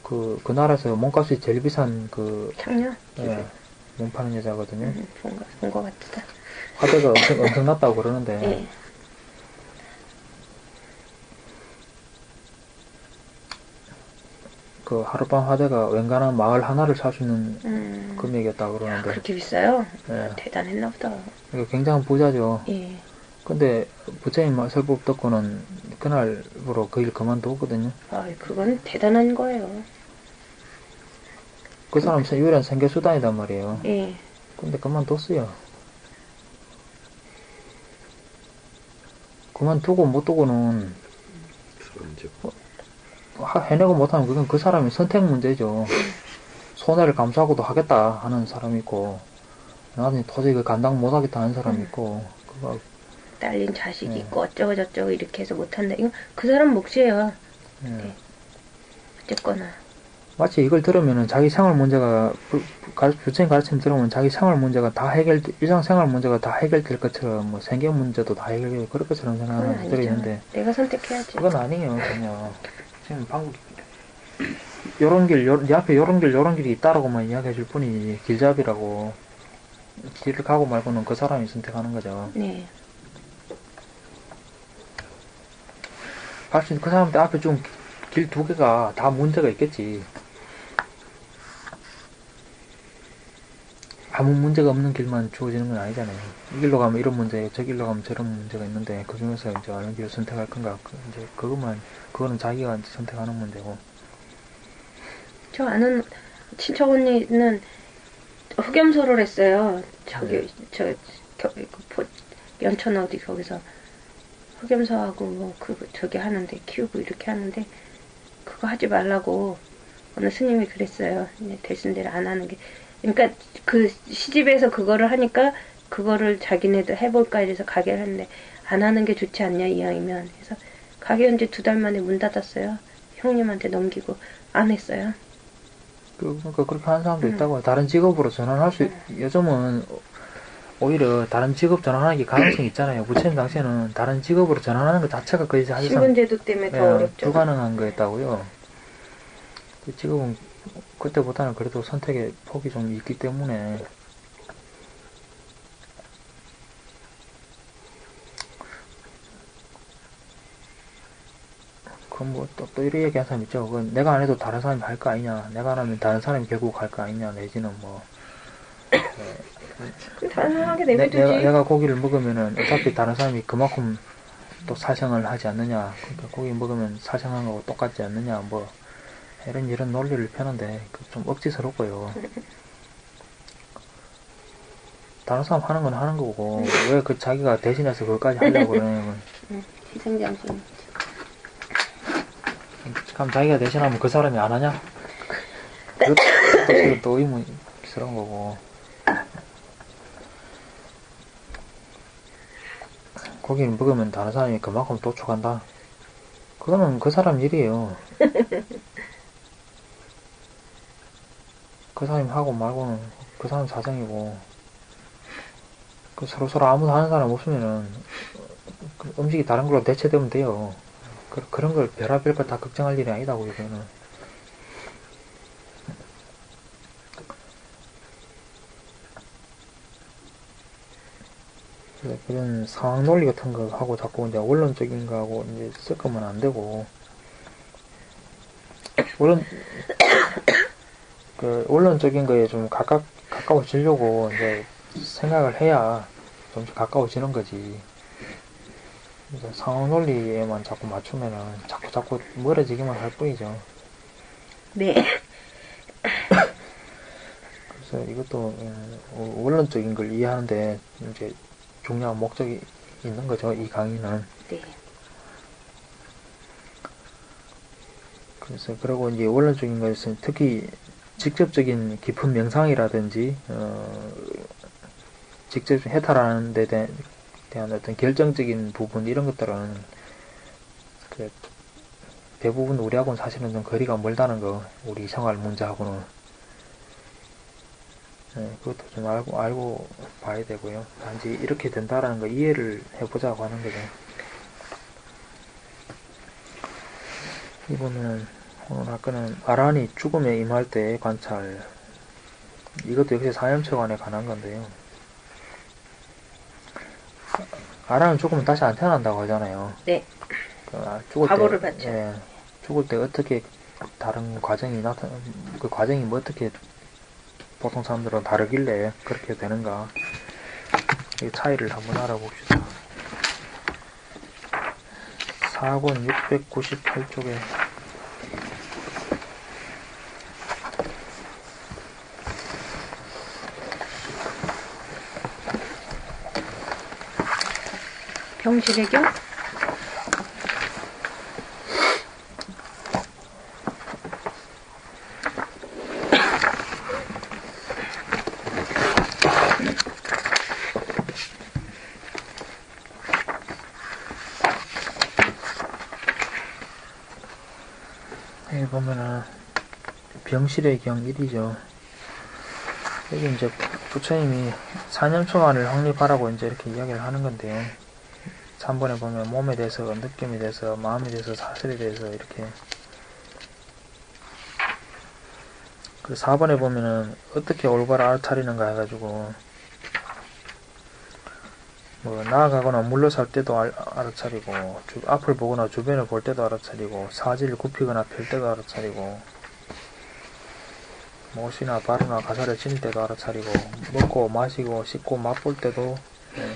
Speaker 1: 그 나라에서 몸값이 제일 비싼 그
Speaker 2: 청년?
Speaker 1: 몸 파는 여자거든요.
Speaker 2: 본 것 같다.
Speaker 1: 화대가 엄청 났다고 그러는데
Speaker 2: 예.
Speaker 1: 그 하룻밤 화대가 웬간한 마을 하나를 살 수 있는 금액이었다고 그러는데
Speaker 2: 그렇게 비싸요?
Speaker 1: 예.
Speaker 2: 대단했나 보다.
Speaker 1: 이거 굉장한 부자죠.
Speaker 2: 예.
Speaker 1: 근데 부처님 설법 듣고는 그날부로 그 일 그만두었거든요.
Speaker 2: 그건 대단한 거예요.
Speaker 1: 그 사람 유일한 생계수단이단 말이에요.
Speaker 2: 예.
Speaker 1: 근데 그만뒀어요. 그만두고 못 두고는 해내고 못하면 그건 그 사람의 선택 문제죠. 손해를 감수하고도 하겠다 하는 사람이 있고 나중에 도저히 그 감당 못하겠다 하는 사람이 있고 그거
Speaker 2: 딸린 자식이 있고 어쩌고 저쩌고 이렇게 해서 못한다. 이거 그 사람 몫이에요. 네. 어쨌거나.
Speaker 1: 마치 이걸 들으면은 자기 생활 문제가 부처님 가르침 들으면 자기 생활 문제가 다 일상 생활 문제가 다 해결될 것처럼 뭐 생계 문제도 다 해결될 그럴 것처럼 생각하는 분들이 있는데
Speaker 2: 내가 선택해야지.
Speaker 1: 그건 아니에요. 전혀. 지금 방금 요런 길, 네 앞에 요런 길이 있다라고만 이야기해 줄 뿐이지 길잡이라고 길을 가고 말고는 그 사람이 선택하는 거죠.
Speaker 2: 네.
Speaker 1: 그 사람들 앞에 좀 길 두 개가 다 문제가 있겠지. 아무 문제가 없는 길만 주어지는 건 아니잖아요. 이 길로 가면 이런 문제, 저 길로 가면 저런 문제가 있는데 그 중에서 이제 어느 길을 선택할 건가? 이제 그거는 자기가 이제 선택하는 문제고.
Speaker 2: 저 아는 친척 언니는 흑염소를 했어요. 연천 어디 거기서 흑염소하고 뭐 저기 하는데 키우고 이렇게 하는데 그거 하지 말라고 어느 스님이 그랬어요. 대신대로 안 하는 게. 그러니까 그 시집에서 그거를 하니까 그거를 자기네도 해볼까 이래서 가게를 했는데 안 하는 게 좋지 않냐 이왕이면. 그래서 가게 현재 2달 만에 문 닫았어요. 형님한테 넘기고 안 했어요.
Speaker 1: 그러니까 그렇게 하는 사람도 있다고. 다른 직업으로 전환할 수 요즘은 오히려 다른 직업 전환하는 게 가능성이 있잖아요. 부처님 당시에는 다른 직업으로 전환하는 것 자체가 거의 사실상
Speaker 2: 신분제도 때문에 더 어렵죠.
Speaker 1: 불가능한 거였다고요. 그 직업은 그때보다는 그래도 선택의 폭이 좀 있기 때문에 그럼 뭐 또 이렇게 얘기하는 사람 있죠. 그건 내가 안 해도 다른 사람이 할 거 아니냐. 내가 안 하면 다른 사람이 결국 할 거 아니냐. 내지는 뭐
Speaker 2: 단순하게 내비두지.
Speaker 1: 내가 고기를 먹으면은 어차피 다른 사람이 그만큼 또 사생을 하지 않느냐. 그러니까 고기 먹으면 사생한 거하고 똑같지 않느냐. 뭐 이런 논리를 펴는데 좀 억지스럽고요. 다른 사람 하는 건 하는 거고 왜 그 자기가 대신해서 그것까지 하려고 그러는 건
Speaker 2: 희생장신.
Speaker 1: 그럼 자기가 대신하면 그 사람이 안 하냐? 그것도 또 의문스러운 거고. 고기를 먹으면 다른 사람이 그만큼 도축한다? 그거는 그 사람 일이에요. 그 사람이 하고 말고는 그 사람 사정이고, 그 서로 아무도 하는 사람 없으면은 그 음식이 다른 걸로 대체되면 돼요. 그런 걸 별의별 걸 다 걱정할 일이 아니다고, 이거는. 그런 상황 논리 같은 거 하고 자꾸 이제 원론적인 거 하고 이제 섞으면 안 되고, 원론적인 거에 좀 가까워지려고 이제 생각을 해야 좀 가까워지는 거지. 이제 상황 논리에만 자꾸 맞추면은 자꾸 멀어지기만 할 뿐이죠.
Speaker 2: 네.
Speaker 1: 그래서 이것도 원론적인 걸 이해하는데 이제 중요한 목적이 있는 거죠, 이 강의는.
Speaker 2: 네.
Speaker 1: 그래서 그리고 이제 원론적인 것은 특히 직접적인 깊은 명상이라든지 직접 해탈하는 데 대한 어떤 결정적인 부분 이런 것들은 대부분 우리하고는 사실은 좀 거리가 멀다는 거, 우리 생활 문제하고는. 네, 그것도 좀 알고 봐야 되고요. 단지 이렇게 된다라는 거 이해를 해보자고 하는 거죠. 이번에는 오늘 학교는 아란이 죽음에 임할 때의 관찰. 이것도 역시 사념처관에 관한 건데요. 아란은 죽으면 다시 안 태어난다고 하잖아요.
Speaker 2: 네.
Speaker 1: 죽을
Speaker 2: 과보를
Speaker 1: 때,
Speaker 2: 받죠.
Speaker 1: 예, 죽을 때 어떻게 다른 과정이 그 과정이 뭐 어떻게 보통 사람들은 다르길래 그렇게 되는가. 이 차이를 한번 알아봅시다. 4권 698쪽에
Speaker 2: 병실의 경?
Speaker 1: 여기 보면은 병실의 경 1이죠. 여기 이제 부처님이 사념초안을 확립하라고 이제 이렇게 이야기를 하는 건데요. 3번에 보면 몸에 대해서, 느낌에 대해서, 마음에 대해서, 사슬에 대해서 이렇게. 그 4번에 보면은 어떻게 올바로 알아차리는가 해가지고 뭐 나아가거나 물러설 때도 알아차리고, 앞을 보거나 주변을 볼 때도 알아차리고, 사지를 굽히거나 펼 때도 알아차리고, 못이나 바루나 가사를 지닐 때도 알아차리고, 먹고 마시고 씻고 맛볼 때도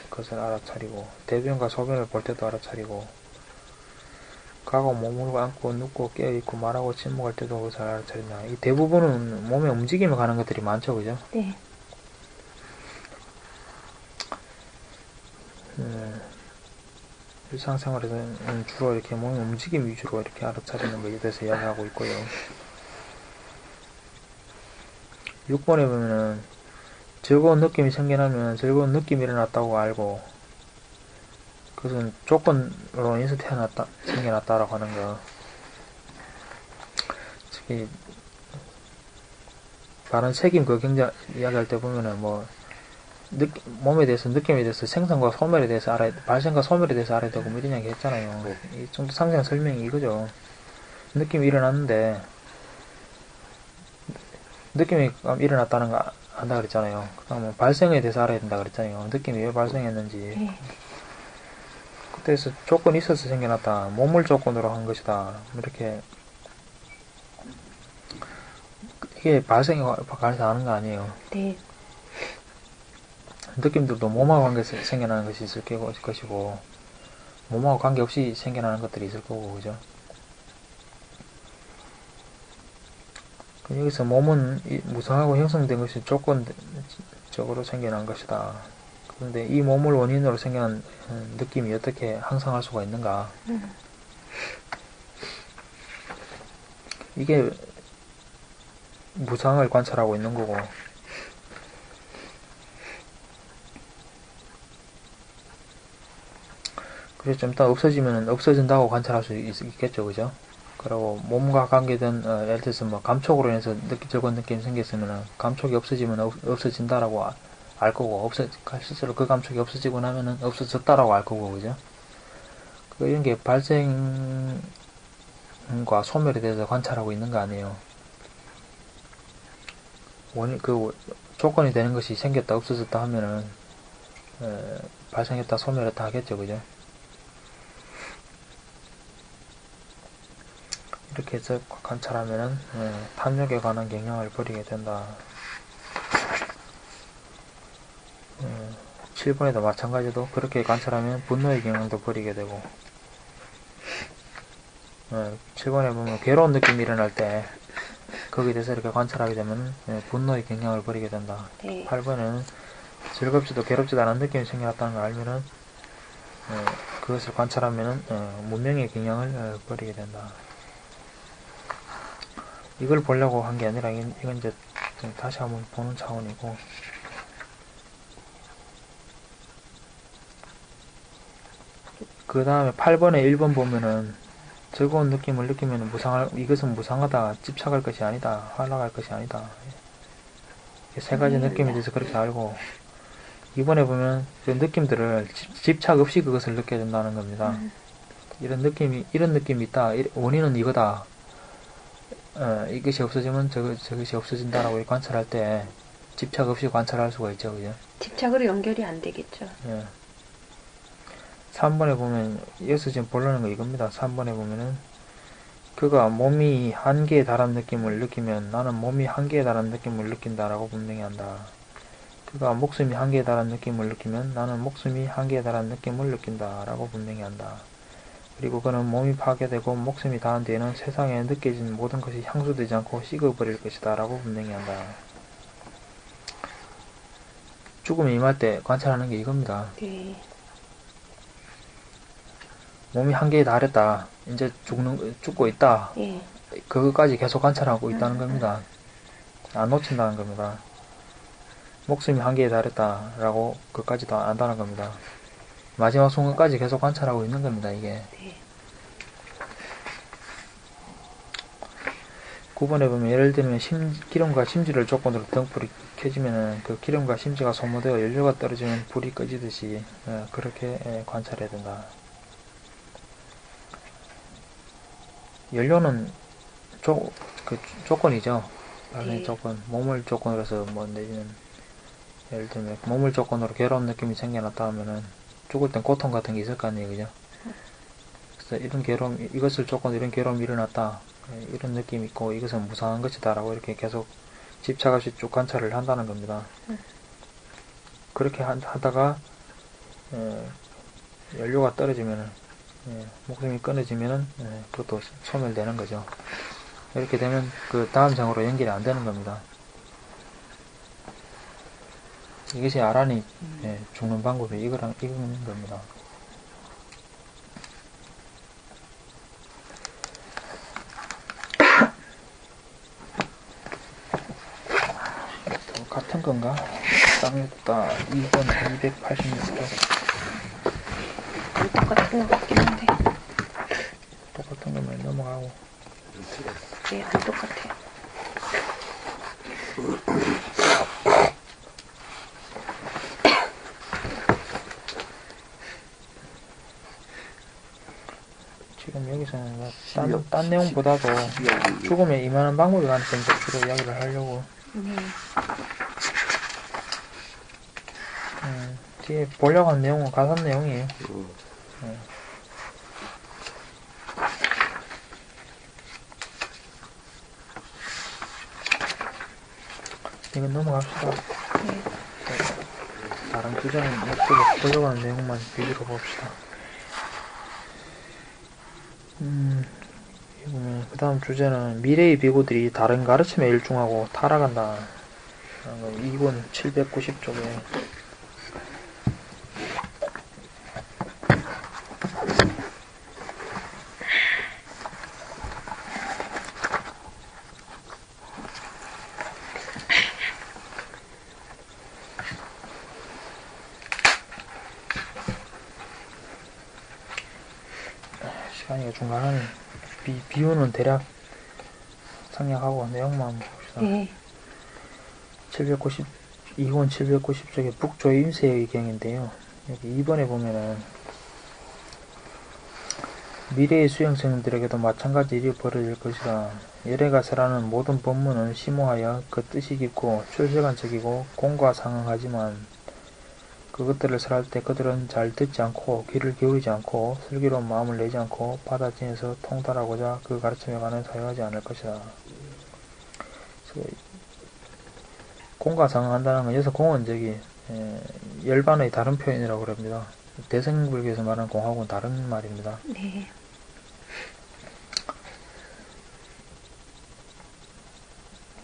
Speaker 1: 그것을 알아차리고, 대변과 소변을 볼 때도 알아차리고, 가고 몸을 안고 눕고 깨어있고 말하고 침묵할 때도 그것을 알아차린다. 이 대부분은 몸의 움직임에 관한 것들이 많죠, 그죠?
Speaker 2: 네.
Speaker 1: 일상생활에서는 주로 이렇게 몸의 움직임 위주로 이렇게 알아차리는 것에 대해서 이야기하고 있고요. 6번에 보면은 즐거운 느낌이 생겨나면 즐거운 느낌이 일어났다고 알고, 그것은 조건으로 인해서 생겨났다라고 하는 거. 특히 바른 책임 그 경자 이야기할 때 보면은 뭐 몸에 대해서, 느낌에 대해서, 생성과 소멸에 대해서 발생과 소멸에 대해서 알아야 되고 뭐 이런 이야기 했잖아요. 이 정도 상세한 설명이 이거죠. 느낌이 일어났는데 느낌이 일어났다는 거 안다 그랬잖아요. 그다음에 발생에 대해서 알아야 된다 그랬잖아요. 느낌이 왜 발생했는지. 그때서 조건이 있어서 생겨났다. 몸을 조건으로 한 것이다. 이렇게 이게 발생에 관해서 하는 거 아니에요.
Speaker 2: 네.
Speaker 1: 느낌들도 몸하고 관계해서 생겨나는 것이 있을 것이고 몸하고 관계없이 생겨나는 것들이 있을 거고, 그죠? 여기서 몸은 무상하고 형성된 것이 조건적으로 생겨난 것이다. 그런데 이 몸을 원인으로 생겨난 느낌이 어떻게 항상할 수가 있는가? 이게 무상을 관찰하고 있는 거고, 그래서 좀 이따 없어지면 없어진다고 관찰할 수 있겠죠, 그죠? 그리고 몸과 관계된 예를 들어서 뭐 감촉으로 인해서 즐거운 느낌이 생겼으면 감촉이 없어지면 없어진다라고 알 거고, 실제로 그 감촉이 없어지고 나면은 없어졌다라고 알 거고, 그죠? 이런 게 발생과 소멸에 대해서 관찰하고 있는 거 아니에요. 조건이 되는 것이 생겼다 없어졌다 하면은 발생했다 소멸했다 하겠죠, 그죠? 이렇게 해서 관찰하면은 탐욕에 관한 경향을 버리게 된다. 7번에도 마찬가지로 그렇게 관찰하면 분노의 경향도 버리게 되고, 7번에 보면 괴로운 느낌이 일어날 때 거기에 대해서 이렇게 관찰하게 되면 분노의 경향을 버리게 된다.
Speaker 2: 네.
Speaker 1: 8번에는 즐겁지도 괴롭지도 않은 느낌이 생겨났다는 걸 알면은 그것을 관찰하면은 문명의 경향을 버리게 된다. 이걸 보려고 한 게 아니라 이건 이제 다시 한번 보는 차원이고, 그 다음에 8번에 1번 보면은 즐거운 느낌을 느끼면 이것은 무상하다, 집착할 것이 아니다, 활락할 것이 아니다. 세 가지 느낌에 대해서 그렇게 알고, 이번에 보면 그 느낌들을 집착 없이 그것을 느껴야 된다는 겁니다. 이런 느낌이 있다, 원인은 이거다, 이것이 없어지면 저것이 없어진다라고 관찰할 때 집착 없이 관찰할 수가 있죠, 그죠?
Speaker 2: 집착으로 연결이 안 되겠죠.
Speaker 1: 예. 3번에 보면, 여기서 지금 보려는 거 이겁니다. 3번에 보면은, 그가 몸이 한계에 달한 느낌을 느끼면 나는 몸이 한계에 달한 느낌을 느낀다라고 분명히 한다. 그가 목숨이 한계에 달한 느낌을 느끼면 나는 목숨이 한계에 달한 느낌을 느낀다라고 분명히 한다. 그리고 그는 몸이 파괴되고 목숨이 닿은 뒤에는 세상에 느껴진 모든 것이 향수되지 않고 식어버릴 것이다 라고 분명히 한다. 죽음이 임할 때 관찰하는 게 이겁니다.
Speaker 2: 네.
Speaker 1: 몸이 한계에 달했다. 이제 죽고 있다.
Speaker 2: 예.
Speaker 1: 그것까지 계속 관찰하고 있다는 겁니다. 안 놓친다는 겁니다. 목숨이 한계에 달했다라고 그것까지도 안 한다는 겁니다. 마지막 순간까지 계속 관찰하고 있는 겁니다, 이게.
Speaker 2: 네.
Speaker 1: 9번에 보면 예를 들면 기름과 심지를 조건으로 등불이 켜지면은 그 기름과 심지가 소모되어 연료가 떨어지면 불이 꺼지듯이 그렇게 관찰해야 된다. 연료는 조건이죠. 발생 조건, 몸을 조건으로 해서 뭐 내지는 예를 들면 몸을 조건으로 괴로운 느낌이 생겨났다 하면은 죽을 땐 고통 같은 게 있을 거 아니에요, 그죠? 그래서 이런 괴로움, 이것을 조건으로 이런 괴로움이 일어났다, 이런 느낌이 있고 이것은 무상한 것이다 라고 이렇게 계속 집착 없이 쭉 관찰을 한다는 겁니다. 그렇게 하다가 연료가 떨어지면은 목숨이 끊어지면은 그것도 소멸되는 거죠. 이렇게 되면 그 다음 장으로 연결이 안 되는 겁니다. 이것이 아란이 죽는 방법이 이거는 겁니다. 같은 건가? 땅에다 2번 286번
Speaker 2: 똑같은 것 같긴 한데.
Speaker 1: 똑같은 거면 넘어가고.
Speaker 2: 네, 안 똑같아요.
Speaker 1: 지금 여기서는 딴 내용보다도 죽음에 임하는 방법에 관해서 이제 주로 이야기를 하려고. 뒤에 보려고 한 내용은 가산 내용이에요. 이건 넘어갑시다.
Speaker 2: 네.
Speaker 1: 다른 주제는 목적을 끌려가는 내용만 위주로 봅시다. 그 다음 주제는 미래의 비구들이 다른 가르침에 일중하고 타락한다. 2권 790쪽에 시간이 중간은 비유는 대략 생략하고 내용만 봅시다.
Speaker 2: 네.
Speaker 1: 2권 790쪽에 북조임세의 경인데요. 여기 2번에 보면은 미래의 수행생들에게도 마찬가지 일이 벌어질 것이다. 열애가 설하는 모든 법문은 심오하여 그 뜻이 깊고 출세관적이고 공과상응하지만 그것들을 설할 때 그들은 잘 듣지 않고 귀를 기울이지 않고 슬기로운 마음을 내지 않고 받아지면서 통달하고자 그 가르침에 관해 사용하지 않을 것이다. 공과상응한다는 건 여기서 공은 열반의 다른 표현이라고 합니다. 대승불교에서 말하는 공하고는 다른 말입니다.
Speaker 2: 네.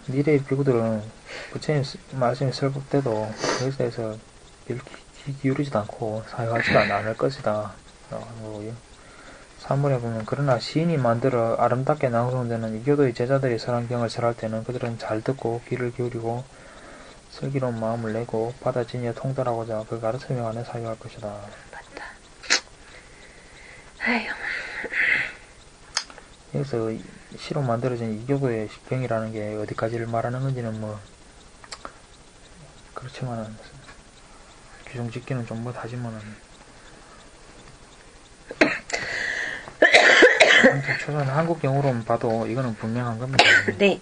Speaker 1: 미래의 비구들은 부처님 말씀이 설법 때도 그것에 대해서 귀 기울이지도 않고 사용하지도 않을 것이다. 라고 하는 거고요. 3번에 보면 그러나 시인이 만들어 아름답게 낭송되는 이교도의 제자들이 설한경을 설할 때는 그들은 잘 듣고 귀를 기울이고 슬기로운 마음을 내고 받아지니에 통달하고자 그 가르침에 관해 사용할 것이다.
Speaker 2: 맞다. 아유.
Speaker 1: 여기서 시로 만들어진 이교도의 경이라는 게 어디까지를 말하는 건지는 그렇지만은 규정 짓기는 좀 못하지만은 초선 한국 경우로만 봐도 이거는 분명한 겁니다.
Speaker 2: 네.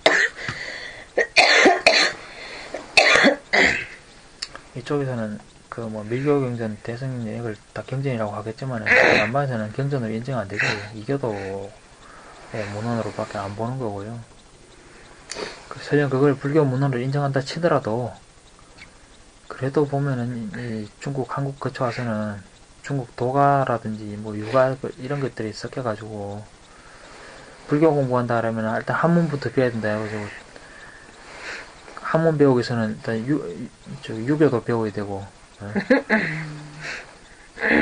Speaker 1: 이쪽에서는 밀교 경전 대승 이걸 다 경전이라고 하겠지만 남반에서는 경전으로 인정 안 되고 이교도의 문헌으로밖에 안 보는 거고요. 설령 그걸 불교 문헌으로 인정한다 치더라도 그래도 보면은 이 중국 한국 거쳐 와서는 중국 도가라든지 유가 이런 것들이 섞여가지고 불교 공부한다 하면 일단 한문부터 배워야 된다 해가지고 한문 배우기 위해서는 일단 유교도 배워야 되고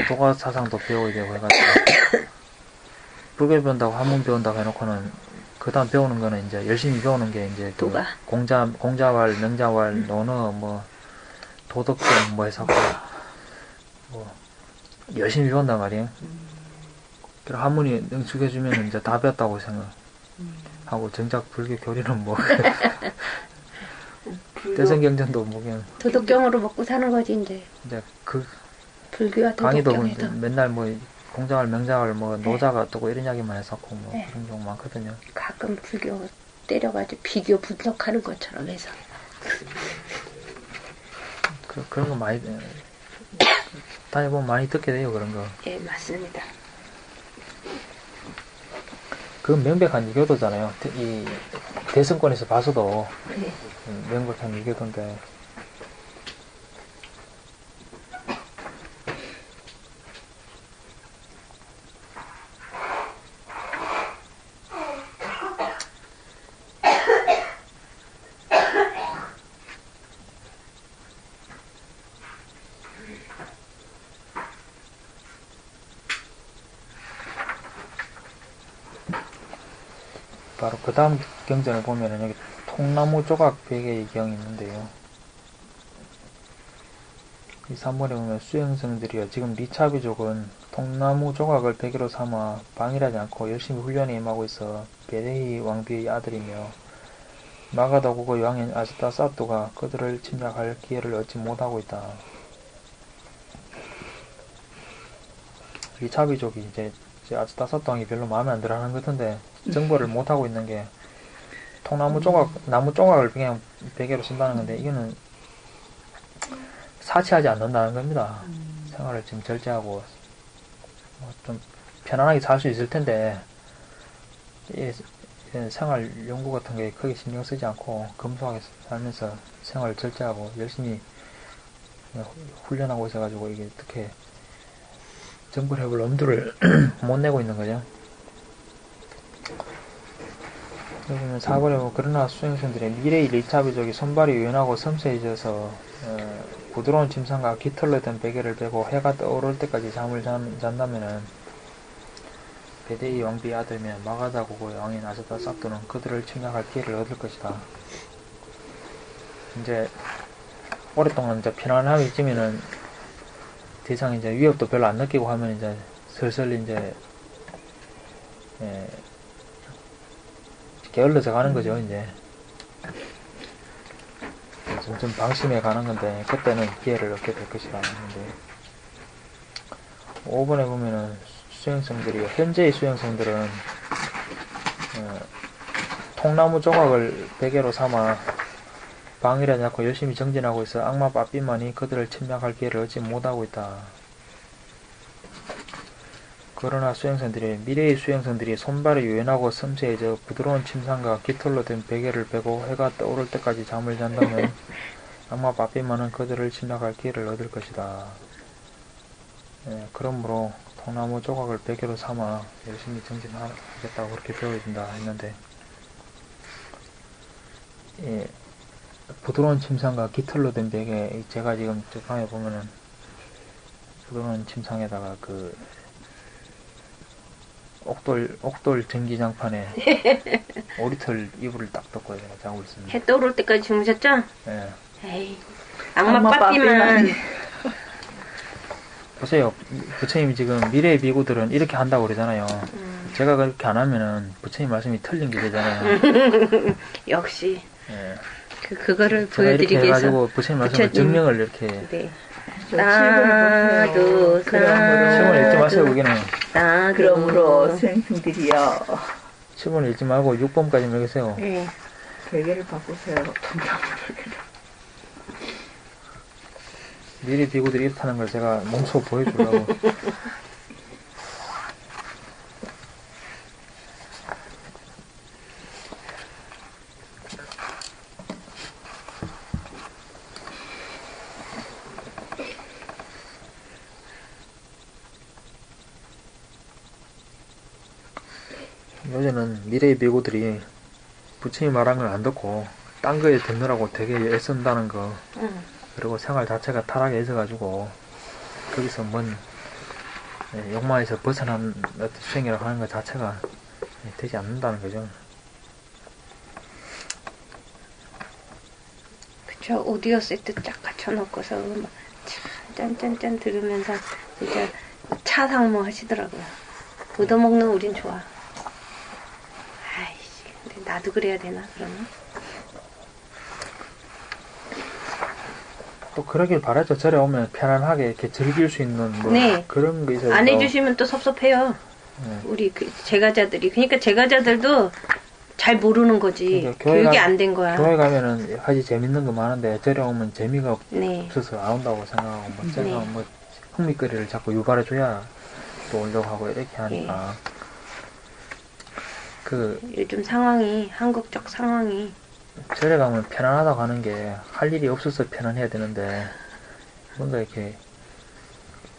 Speaker 1: 도가 사상도 배워야 되고 해가지고 불교 배운다고 한문 배운다고 해놓고는 그 다음 배우는 거는 이제 열심히 배우는 게 이제
Speaker 2: 도가.
Speaker 1: 공자왈, 명자왈, 논어 도덕경 해서 열심히 배운단 말이에요. 그럼 한문이 능숙해지면 이제 다 배웠다고 생각하고 정작 불교 교리는 대승경전도 그냥
Speaker 2: 도덕경으로 먹고 사는 거지 이제 불교와
Speaker 1: 강의도
Speaker 2: 도덕경에서.
Speaker 1: 맨날 공자왈, 명자왈 노자가 뜨고 이런 이야기만 했었고
Speaker 2: 네.
Speaker 1: 그런 경우 많거든요.
Speaker 2: 가끔 불교 때려가지고 비교 분석하는 것처럼 해서.
Speaker 1: 그런 거 많이 다녀보면 많이 듣게 돼요. 그런 거.
Speaker 2: 예, 맞습니다.
Speaker 1: 그건 명백한 이교도잖아요. 이 대승권에서 봐서도
Speaker 2: 네.
Speaker 1: 명백한 이교도인데 바로 그 다음 경전을 보면은 여기 통나무 조각 베개의 경이 있는데요. 이 3번에 보면 수행성들이여 지금 리차비족은 통나무 조각을 베개로 삼아 방일하지 않고 열심히 훈련에 임하고 있어 베레이 왕비의 아들이며 마가다국의 왕인 아스타사토가 그들을 침략할 기회를 얻지 못하고 있다. 리차비족이 이제 아스타사토 왕이 별로 마음에 안 들어 하는 것 같은데 정벌을 못하고 있는 게 통나무 조각, 나무 조각을 그냥 베개로 쓴다는 건데 이거는 사치하지 않는다는 겁니다. 생활을 지금 절제하고 좀 편안하게 살 수 있을 텐데, 이 생활 연구 같은 게 크게 신경 쓰지 않고 검소하게 살면서 생활 절제하고 열심히 훈련하고 있어가지고 이게 어떻게 정글 해볼 엄두를 못 내고 있는 거죠. 여기 보면 4번에 그러나 수행선들의 미래의 리차비족이 손발이 유연하고 섬세해져서 부드러운 침상과 깃털로 된 베개를 베고 해가 떠오를 때까지 잠을 잔다면은 베데이 왕비의 아들이면 마가다 고고의 왕인 아사다 쌉도는 그들을 침략할 기회를 얻을 것이다. 이제 오랫동안 이제 편안함이 있으면은 더 이상 이제 위협도 별로 안 느끼고 하면 이제 슬슬 이제 게을러져 가는 거죠. 이제 점점 방심해 가는 건데 그때는 기회를 얻게 될 것이라 하는데 5번에 보면은 수행성들이 현재의 수행성들은 통나무 조각을 베개로 삼아 방해하지 않고 열심히 정진하고 있어 악마 빠삐만이 그들을 침략할 기회를 얻지 못하고 있다. 그러나 수행선들이 미래의 수행선들이 손발이 유연하고 섬세해져 부드러운 침상과 깃털로 된 베개를 베고 해가 떠오를 때까지 잠을 잔다면 악마 빠삐만은 그들을 침략할 기회를 얻을 것이다. 그러므로 통나무 조각을 베개로 삼아 열심히 정진하겠다고 그렇게 배워진다 했는데 부드러운 침상과 깃털로 된 베개 제가 지금 저 방에 보면은 부드러운 침상에다가 그 옥돌 전기장판에 오리털 이불을 딱 덮고 제가 자고 있습니다.
Speaker 2: 해 떠오를 때까지 주무셨죠?
Speaker 1: 네.
Speaker 2: 에이, 악마 빠삐만.
Speaker 1: 보세요. 부처님이 지금 미래의 비구들은 이렇게 한다고 그러잖아요. 제가 그렇게 안 하면은 부처님 말씀이 틀린 게 되잖아요.
Speaker 2: 역시.
Speaker 1: 네.
Speaker 2: 그거를
Speaker 1: 제가 이렇게
Speaker 2: 보여드리기 위해서.
Speaker 1: 해가지고 부처님 말씀을 증명을 이렇게.
Speaker 2: 네.
Speaker 4: 나도
Speaker 1: 시몬 읽지 마세요, 여기는.
Speaker 4: 그러므로 수행승들이여
Speaker 1: 7번 읽지 말고 6번까지 읽으세요.
Speaker 2: 네.
Speaker 4: 베개를 바꾸세요. 통나무 베개를.
Speaker 1: 미래 비구들이 이렇다는 걸 제가 몸소 보여주려고. 요새는 미래의 비구들이 부처님 말한 걸 안 듣고 딴 거에 듣느라고 되게 애쓴다는 거. 그리고 생활 자체가 타락해 있어가지고 거기서 뭔 욕망에서 벗어난 어떤 수행이라고 하는 것 자체가 되지 않는다는 거죠.
Speaker 2: 그쵸. 오디오 세트 쫙 갖춰놓고서 막 짠짠짠 들으면서 진짜 차 상모 하시더라고요. 얻어먹는 우린 좋아. 아이씨, 근데 나도 그래야 되나 그러면?
Speaker 1: 또 그러길 바라죠. 절에 오면 편안하게 이렇게 즐길 수 있는 뭐
Speaker 2: 네.
Speaker 1: 그런 게 있어요.
Speaker 2: 안 해주시면 또 섭섭해요.
Speaker 1: 네.
Speaker 2: 우리 제가자들이. 그러니까 제가자들도 잘 모르는 거지.
Speaker 1: 그러니까
Speaker 2: 교육이 안 된 거야.
Speaker 1: 교회 가면은 하지 재밌는 거 많은데 절에 오면 재미가
Speaker 2: 네.
Speaker 1: 없어서 안 온다고 생각하고 뭐 절에
Speaker 2: 네.
Speaker 1: 가면 뭐 흥미거리를 자꾸 유발해줘야 또 오려고 하고 이렇게 하니까
Speaker 2: 요즘 상황이 한국적 상황이
Speaker 1: 절에 가면 편안하다고 하는 게 할 일이 없어서 편안해야 되는데 뭔가 이렇게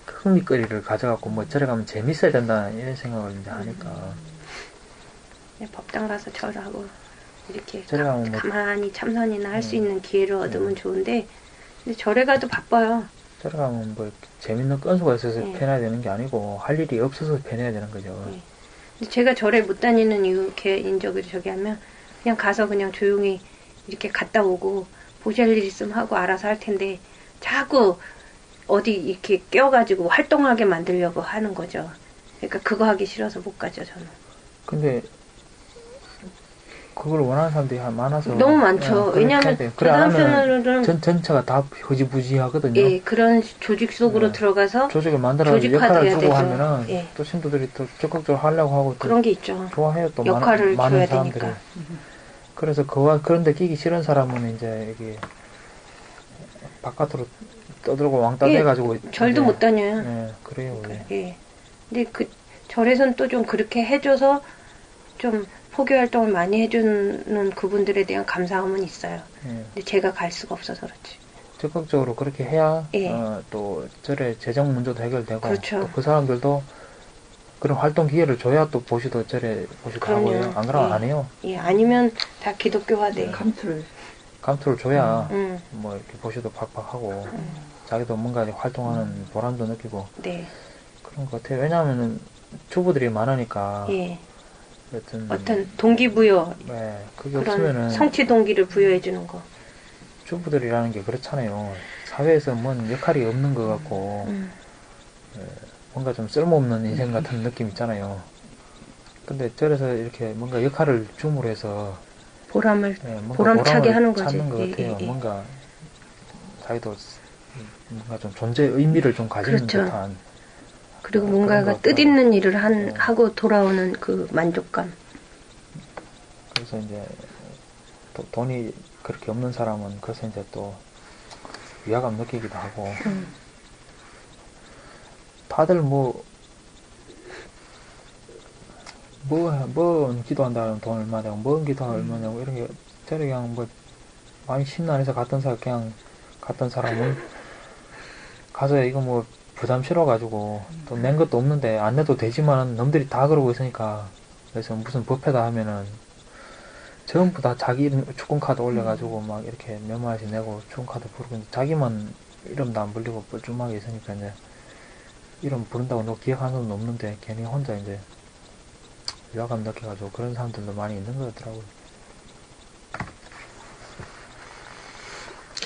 Speaker 1: 흥미거리를 가져갖고 뭐 절에 가면 재밌어야 된다 이런 생각을 이제 하니까
Speaker 2: 그냥 법당 가서 절하고 이렇게
Speaker 1: 절에 가면 뭐
Speaker 2: 가만히 참선이나 할 수 있는 기회를 얻으면 좋은데 근데 절에 가도 바빠요.
Speaker 1: 절에 가면 뭐 재밌는 건수가 있어서
Speaker 2: 네.
Speaker 1: 편해야 되는 게 아니고 할 일이 없어서 편해야 되는 거죠.
Speaker 2: 네. 근데 제가 절에 못 다니는 이유 개인적으로 저기 하면 그냥 가서 그냥 조용히 이렇게 갔다 오고 보실 일 있으면 하고 알아서 할 텐데 자꾸 어디 이렇게 껴가지고 활동하게 만들려고 하는 거죠. 그러니까 그거 하기 싫어서 못 가죠 저는.
Speaker 1: 근데 그걸 원하는 사람들이 많아서
Speaker 2: 너무 많죠. 왜냐하면
Speaker 1: 그래 안 하면
Speaker 2: 부담편으로는
Speaker 1: 전체가 다 흐지부지하거든요.
Speaker 2: 예, 그런 조직 속으로
Speaker 1: 네.
Speaker 2: 들어가서
Speaker 1: 조직을 만들어서
Speaker 2: 조직화돼야
Speaker 1: 역할을 주고
Speaker 2: 되죠.
Speaker 1: 하면은
Speaker 2: 예.
Speaker 1: 또 신도들이 또 적극적으로 하려고 하고 또
Speaker 2: 그런 게 있죠.
Speaker 1: 좋아해요. 또
Speaker 2: 역할을
Speaker 1: 많은
Speaker 2: 줘야
Speaker 1: 사람들이.
Speaker 2: 되니까.
Speaker 1: 그래서 그런데 끼기 싫은 사람은 이제 이게 바깥으로 떠들고 왕따
Speaker 2: 예,
Speaker 1: 돼가지고
Speaker 2: 절도
Speaker 1: 이제,
Speaker 2: 못 다녀요.
Speaker 1: 예, 그래요. 예.
Speaker 2: 예. 근데 그 절에선 또 좀 그렇게 해줘서 좀 포교 활동을 많이 해주는 그분들에 대한 감사함은 있어요.
Speaker 1: 예.
Speaker 2: 근데 제가 갈 수가 없어서 그렇지.
Speaker 1: 적극적으로 그렇게 해야
Speaker 2: 예.
Speaker 1: 또 절의 재정 문제도 해결되고
Speaker 2: 그렇죠.
Speaker 1: 또 그 사람들도 그런 활동 기회를 줘야 또 보시도 절에 보시도
Speaker 2: 그럼요.
Speaker 1: 하고요. 안 그러면
Speaker 2: 예.
Speaker 1: 안 해요.
Speaker 2: 예, 아니면 다 기독교화 돼.
Speaker 4: 감투를
Speaker 1: 감투를 줘야
Speaker 2: 음,
Speaker 1: 뭐 이렇게 보시도 팍팍 하고 자기도 뭔가 이제 활동하는 보람도 느끼고
Speaker 2: 네.
Speaker 1: 그런 것 같아요. 왜냐하면은 주부들이 많으니까
Speaker 2: 예.
Speaker 1: 여튼
Speaker 2: 어떤 동기부여,
Speaker 1: 네, 그게
Speaker 2: 그런
Speaker 1: 없으면은
Speaker 2: 성취 동기를 부여해주는 거.
Speaker 1: 주부들이라는 게 그렇잖아요. 사회에서 뭔 역할이 없는 것 같고 뭔가 좀 쓸모없는 인생 같은 느낌 있잖아요. 근데 절에서 이렇게 뭔가 역할을 줌으로 해서
Speaker 2: 보람을,
Speaker 1: 뭔가
Speaker 2: 보람차게
Speaker 1: 보람을
Speaker 2: 하는 거지.
Speaker 1: 찾는 것
Speaker 2: 예,
Speaker 1: 같아요.
Speaker 2: 예, 예.
Speaker 1: 뭔가 자기도 뭔가 좀 존재 의미를 좀 가지는
Speaker 2: 그렇죠.
Speaker 1: 듯한
Speaker 2: 그리고
Speaker 1: 그런
Speaker 2: 뭔가가
Speaker 1: 것
Speaker 2: 뜻있는 일을
Speaker 1: 네.
Speaker 2: 하고 돌아오는 그 만족감.
Speaker 1: 그래서 이제 또 돈이 그렇게 없는 사람은 그래서 이제 또 위화감 느끼기도 하고 다들 뭔 기도한다면 돈 얼마 되고 뭔 기도하면 얼마 되고 이런 게 저를 그냥 뭐 많이 심란해서 갔던 사람 그냥 갔던 사람은 가서 이거 뭐 부담 싫어가지고 또 낸 것도 없는데 안 내도 되지만 남들이 다 그러고 있으니까 그래서 무슨 법회다 하면은 전부 다 자기 이름 축구카드 올려가지고 막 이렇게 몇 마디씩 내고 축구카드 부르고 자기만 이름도 안 불리고 뻘쭘하게 있으니까 이제 이름 부른다고 너 기억하는 사람도 없는데 괜히 혼자 이제 위화감 느껴가지고 그런 사람들도 많이 있는 것 같더라고요.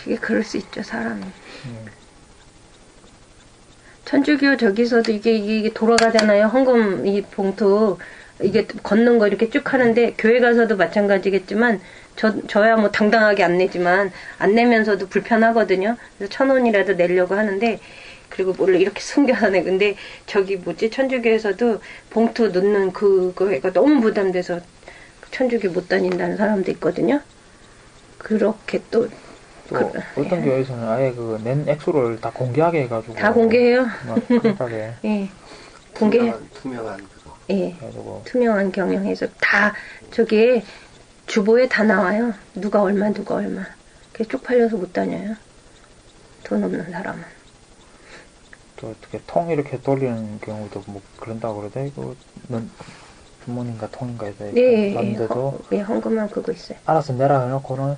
Speaker 2: 그게 그럴 수 있죠, 사람이. 천주교 저기서도 이게 돌아가잖아요. 헌금 이 봉투 이게 걷는 거 이렇게 쭉 하는데 교회 가서도 마찬가지겠지만 저야 뭐 당당하게 안 내지만 안 내면서도 불편하거든요. 그래서 1,000원이라도 내려고 하는데 그리고 원래 이렇게 숨겨서 내. 근데 저기 뭐지 천주교에서도 봉투 넣는 그거가 너무 부담돼서 천주교 못 다닌다는 사람도 있거든요. 그렇게 또
Speaker 1: 어떤 교회에서는 아예 그 낸 액수를 다 공개하게 해가지고
Speaker 2: 다 공개해요.
Speaker 1: 막 그렇게
Speaker 2: 예. 공개.
Speaker 3: 투명한 그거.
Speaker 2: 예.
Speaker 1: 해가지고
Speaker 2: 투명한 경영에서 다 저기에 주보에 다 나와요. 누가 얼마 그게 쪽팔려서 못 다녀요. 돈 없는 사람은.
Speaker 1: 또 어떻게 통 이렇게 돌리는 경우도 뭐 그런다고 그러대. 넌 부모님과 통인가에서
Speaker 2: 네,
Speaker 1: 놨는데도
Speaker 2: 헌금한 그거 있어요.
Speaker 1: 알아서 내라 해놓고는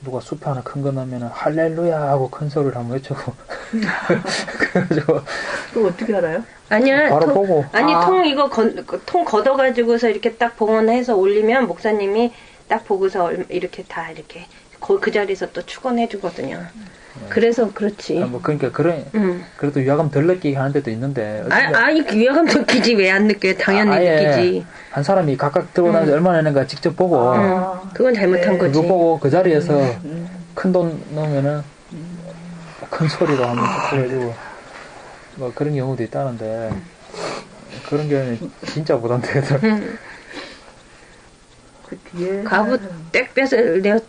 Speaker 1: 누가 수표 하나 큰 거 넣으면 할렐루야 하고 큰 소리를 한번 외치고 그래가지고
Speaker 4: 그거 어떻게 알아요?
Speaker 2: 아니야.
Speaker 1: 바로 보고
Speaker 2: 통 이거 통 걷어가지고서 이렇게 딱 봉헌해서 올리면 목사님이 딱 보고서 이렇게 다 이렇게 그 자리에서 또 축원해주거든요. 그래서 그렇지.
Speaker 1: 뭐 그러니까 그래도 위화감 덜 느끼게 하는 데도 있는데
Speaker 2: 아니 위화감 느끼지 왜 안 느껴요? 당연히
Speaker 1: 아예
Speaker 2: 느끼지.
Speaker 1: 한 사람이 각각 들고 나서 얼마나 내는가 직접 보고
Speaker 2: 그건 잘못한
Speaker 4: 네.
Speaker 2: 거지.
Speaker 1: 그거 보고 그 자리에서 큰 돈 넣으면은 큰 소리로 한번 쭉 해주고 뭐 그런 경우도 있다는데 그런 경우는 진짜 부담되더라고요.
Speaker 4: 그 뒤에
Speaker 2: 가부 땡볕을 내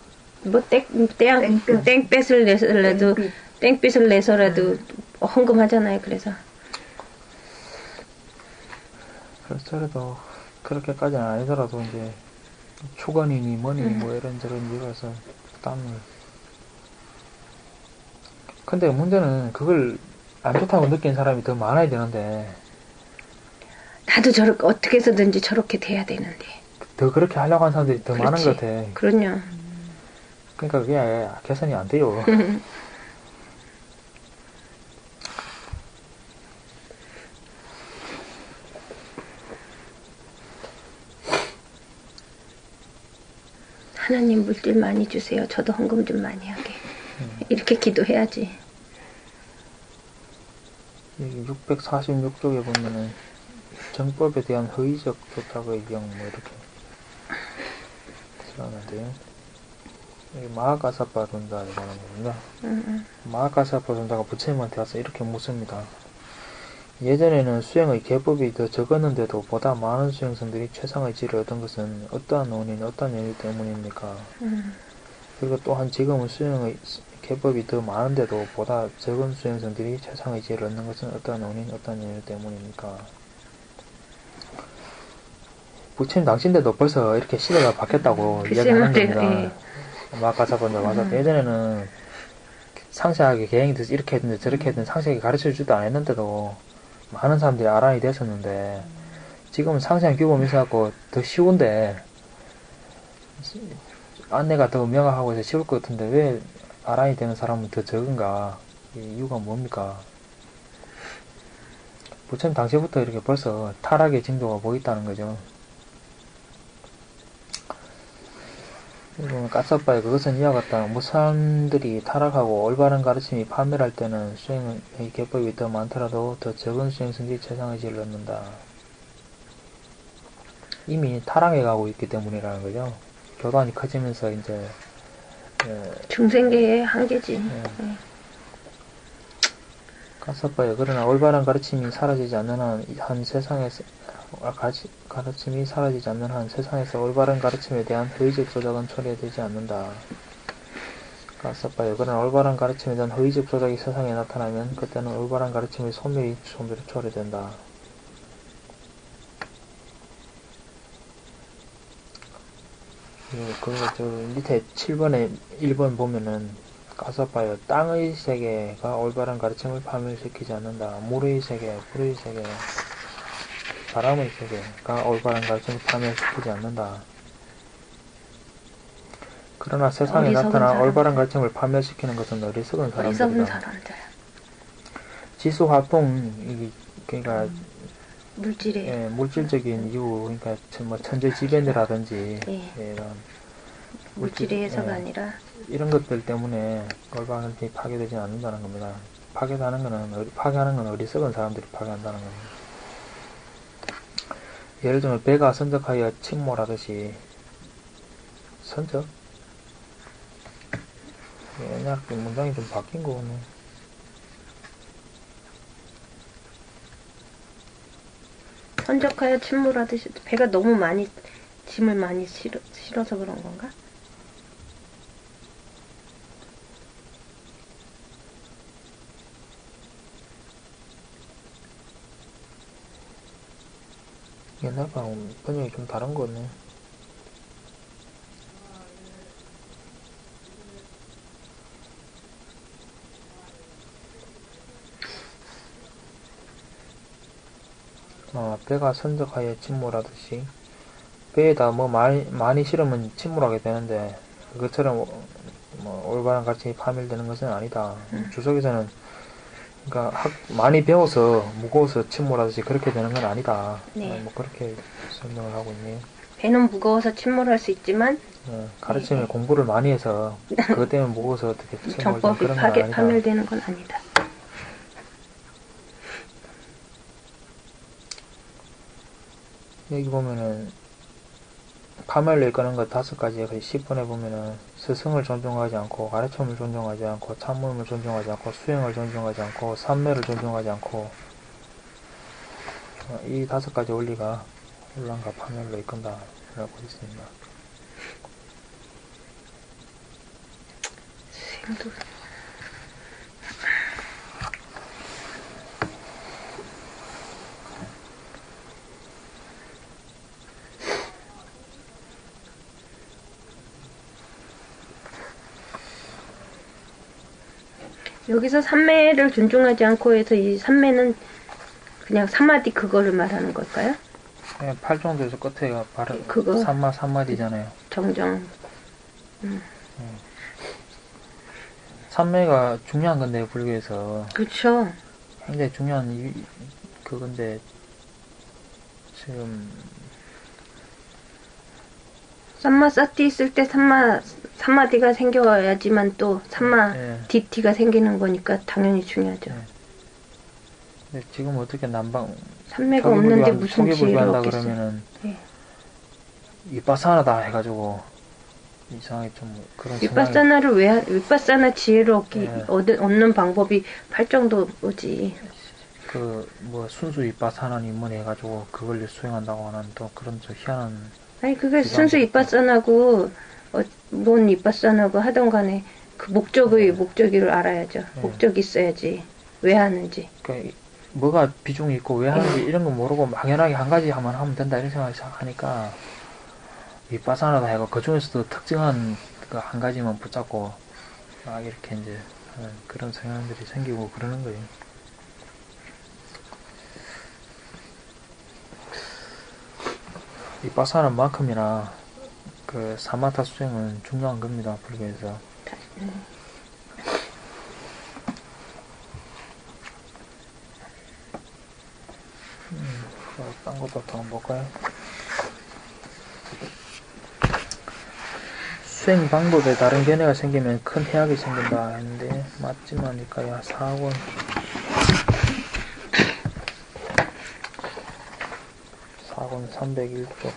Speaker 2: 땡볕을 내서라도 땡빛을 내서라도 헌금하잖아요. 그래서
Speaker 1: 그래도 그렇게까지는 아니더라도 이제 초관이니 뭐니 뭐 이런저런 이유라서 부담을. 근데 문제는 그걸 안 좋다고 느낀 사람이 더 많아야 되는데
Speaker 2: 나도 저렇게 어떻게 해서든지 저렇게 돼야 되는데.
Speaker 1: 더 그렇게 하려고 하는 사람들이 더 많은
Speaker 2: 그렇지.
Speaker 1: 것 같아.
Speaker 2: 그럼요.
Speaker 1: 그러니까 그게 아예 개선이 안 돼요.
Speaker 2: 하나님 물질 많이 주세요. 저도 헌금 좀 많이 하게. 이렇게 기도해야지.
Speaker 1: 646쪽에 보면은 정법에 대한 허위적 조작의 경 뭐 이렇게 들어가는데요. 여기 마하가사파 존자 이라는 거군요. 마하가사파 존자가 부처님한테 와서 이렇게 묻습니다. 예전에는 수행의 계법이 더 적었는데도 보다 많은 수행선들이 최상의 질을 얻은 것은 어떠한 원인, 어떠한 연유 때문입니까? 그리고 또한 지금은 수행의 개법이 더 많은데도 보다 적은 수행성들이 최상의 지혜를 얻는 것은 어떤 원인, 어떤 이유 때문입니까? 부처님 당신데도 벌써 이렇게 시대가 바뀌었다고
Speaker 2: 글쎄
Speaker 1: 이야기하는
Speaker 2: 말이에요.
Speaker 1: 겁니다.
Speaker 2: 예.
Speaker 1: 마가사본자 와서 예전에는 상세하게 개행이 이렇게 했는데 저렇게 했는데 상세하게 가르쳐주지도 않았는데도 많은 사람들이 아란이 됐었는데 지금은 상세한 규범이 있어갖고 더 쉬운데 안내가 더 명확하고 해서 쉬울 것 같은데 왜 아란이 되는 사람은 더 적은가? 이유가 뭡니까? 부처님 당시부터 이렇게 벌써 타락의 징조가 보였다는 거죠. 그리고 까싸빠에 그것은 이와 같다. 무사람들이 타락하고 올바른 가르침이 판멸할 때는 수행의 개법이 더 많더라도 더 적은 수행성들이 최상의 지혜를 얻는다. 이미 타락해 가고 있기 때문이라는 거죠. 교단이 커지면서 이제
Speaker 2: 중생계의 한계지.
Speaker 1: 까싸빠에 그러나 올바른 가르침이 사라지지 않는 한 세상에서 가르침이 사라지지 않는 한 세상에서 올바른 가르침에 대한 허위적 조작은 처리되지 않는다. 까싸빠에 그러나 올바른 가르침에 대한 허위적 조작이 세상에 나타나면 그때는 올바른 가르침의 소멸이 처리된다. 저 밑에 7번에 1번 보면은 까싸빠요. 땅의 세계가 올바른 가르침을 파멸시키지 않는다. 물의 세계, 불의 세계, 바람의 세계가 올바른 가르침을 파멸시키지 않는다. 그러나 세상에 나타나 올바른 가르침을 파멸시키는 것은 어리석은 사람들이다. 지수화풍, 그러니까
Speaker 2: 물질에
Speaker 1: 물질적인 이유, 그러니까 뭐 천재지변이라든지 이런
Speaker 2: 물질의 해서가 아니라
Speaker 1: 이런 것들 때문에 올바른 가르침이 파괴되지 않는다는 겁니다. 파괴하는 건 어리석은 사람들이 파괴한다는 겁니다. 예를 들면 배가 선적하여 침몰하듯이 선적? 옛날 문장이 좀 바뀐 거네.
Speaker 2: 선적하여 침몰하듯이 배가 너무 많이 짐을 많이 실어서 그런 건가?
Speaker 1: 옛날 거랑 번역이 좀 다른 거네. 배가 선적하여 침몰하듯이 배에다 뭐 많이 실으면 침몰하게 되는데 그것처럼 뭐 올바른 가르침이 파멸되는 것은 아니다. 주석에서는 그러니까 많이 배워서 무거워서 침몰하듯이 그렇게 되는 건 아니다.
Speaker 2: 네.
Speaker 1: 뭐 그렇게 설명을 하고 있네요.
Speaker 2: 배는 무거워서 침몰할 수 있지만
Speaker 1: 가르침에 공부를 많이 해서 그것 때문에 무거워서 어떻게 침몰되는
Speaker 2: 정법이
Speaker 1: 그런 건 아니다.
Speaker 2: 파멸되는 건 아니다.
Speaker 1: 여기 보면은 파멸을 이끄는 것 5가지에 10번에 보면은 스승을 존중하지 않고 가르침을 존중하지 않고 참음을 존중하지 않고 수행을 존중하지 않고 삼매를 존중하지 않고 이 5가지 원리가 혼란과 파멸로 이끈다 라고 있습니다.
Speaker 2: 수행도 여기서 삼매를 존중하지 않고 해서 이 삼매는 그냥 사마디 그거를 말하는 걸까요?
Speaker 1: 네, 8정도에서 끝에가 바로
Speaker 2: 그거
Speaker 1: 3마디잖아요.
Speaker 2: 정정.
Speaker 1: 삼매가 중요한 건데 불교에서
Speaker 2: 그렇죠.
Speaker 1: 굉장히 중요한 그건데 지금
Speaker 2: 삼마사티 있을 때 삼마디가 생겨야지만 또 디티가 생기는 거니까 당연히 중요하죠.
Speaker 1: 근데 지금 어떻게
Speaker 2: 삼매가 없는데 무슨 지혜를
Speaker 1: 한다
Speaker 2: 얻겠어요.
Speaker 1: 그러면은 위파사나다 해가지고 이상하게 좀 그런
Speaker 2: 위파사나를 위파사나 지혜를 얻는 방법이 8정도지.
Speaker 1: 뭐 순수 위파사나니 뭐니 해가지고 그걸 수행한다고 하는 또 그런 좀 희한한.
Speaker 2: 아니 그게 순수 위파사나고 뭔 위파사나고 하던 간에 그 목적을 알아야죠. 목적이 있어야지. 왜 하는지.
Speaker 1: 그러니까 뭐가 비중이 있고 왜 하는지 이런 거 모르고 막연하게 한 가지 하면 된다 이런 생각을 하니까 윗바사나다 해가 그 중에서도 특정한 그 한 가지만 붙잡고 막 이렇게 이제 그런 성향들이 생기고 그러는 거예요. 윗바사나는 만큼이나 그 사마타 수행은 중요한 겁니다. 불교에서. 딴 것도 더 볼까요? 수행 방법에 다른 견해가 생기면 큰 해악이 생긴다 했는데 맞지만일까요? 4권 301쪽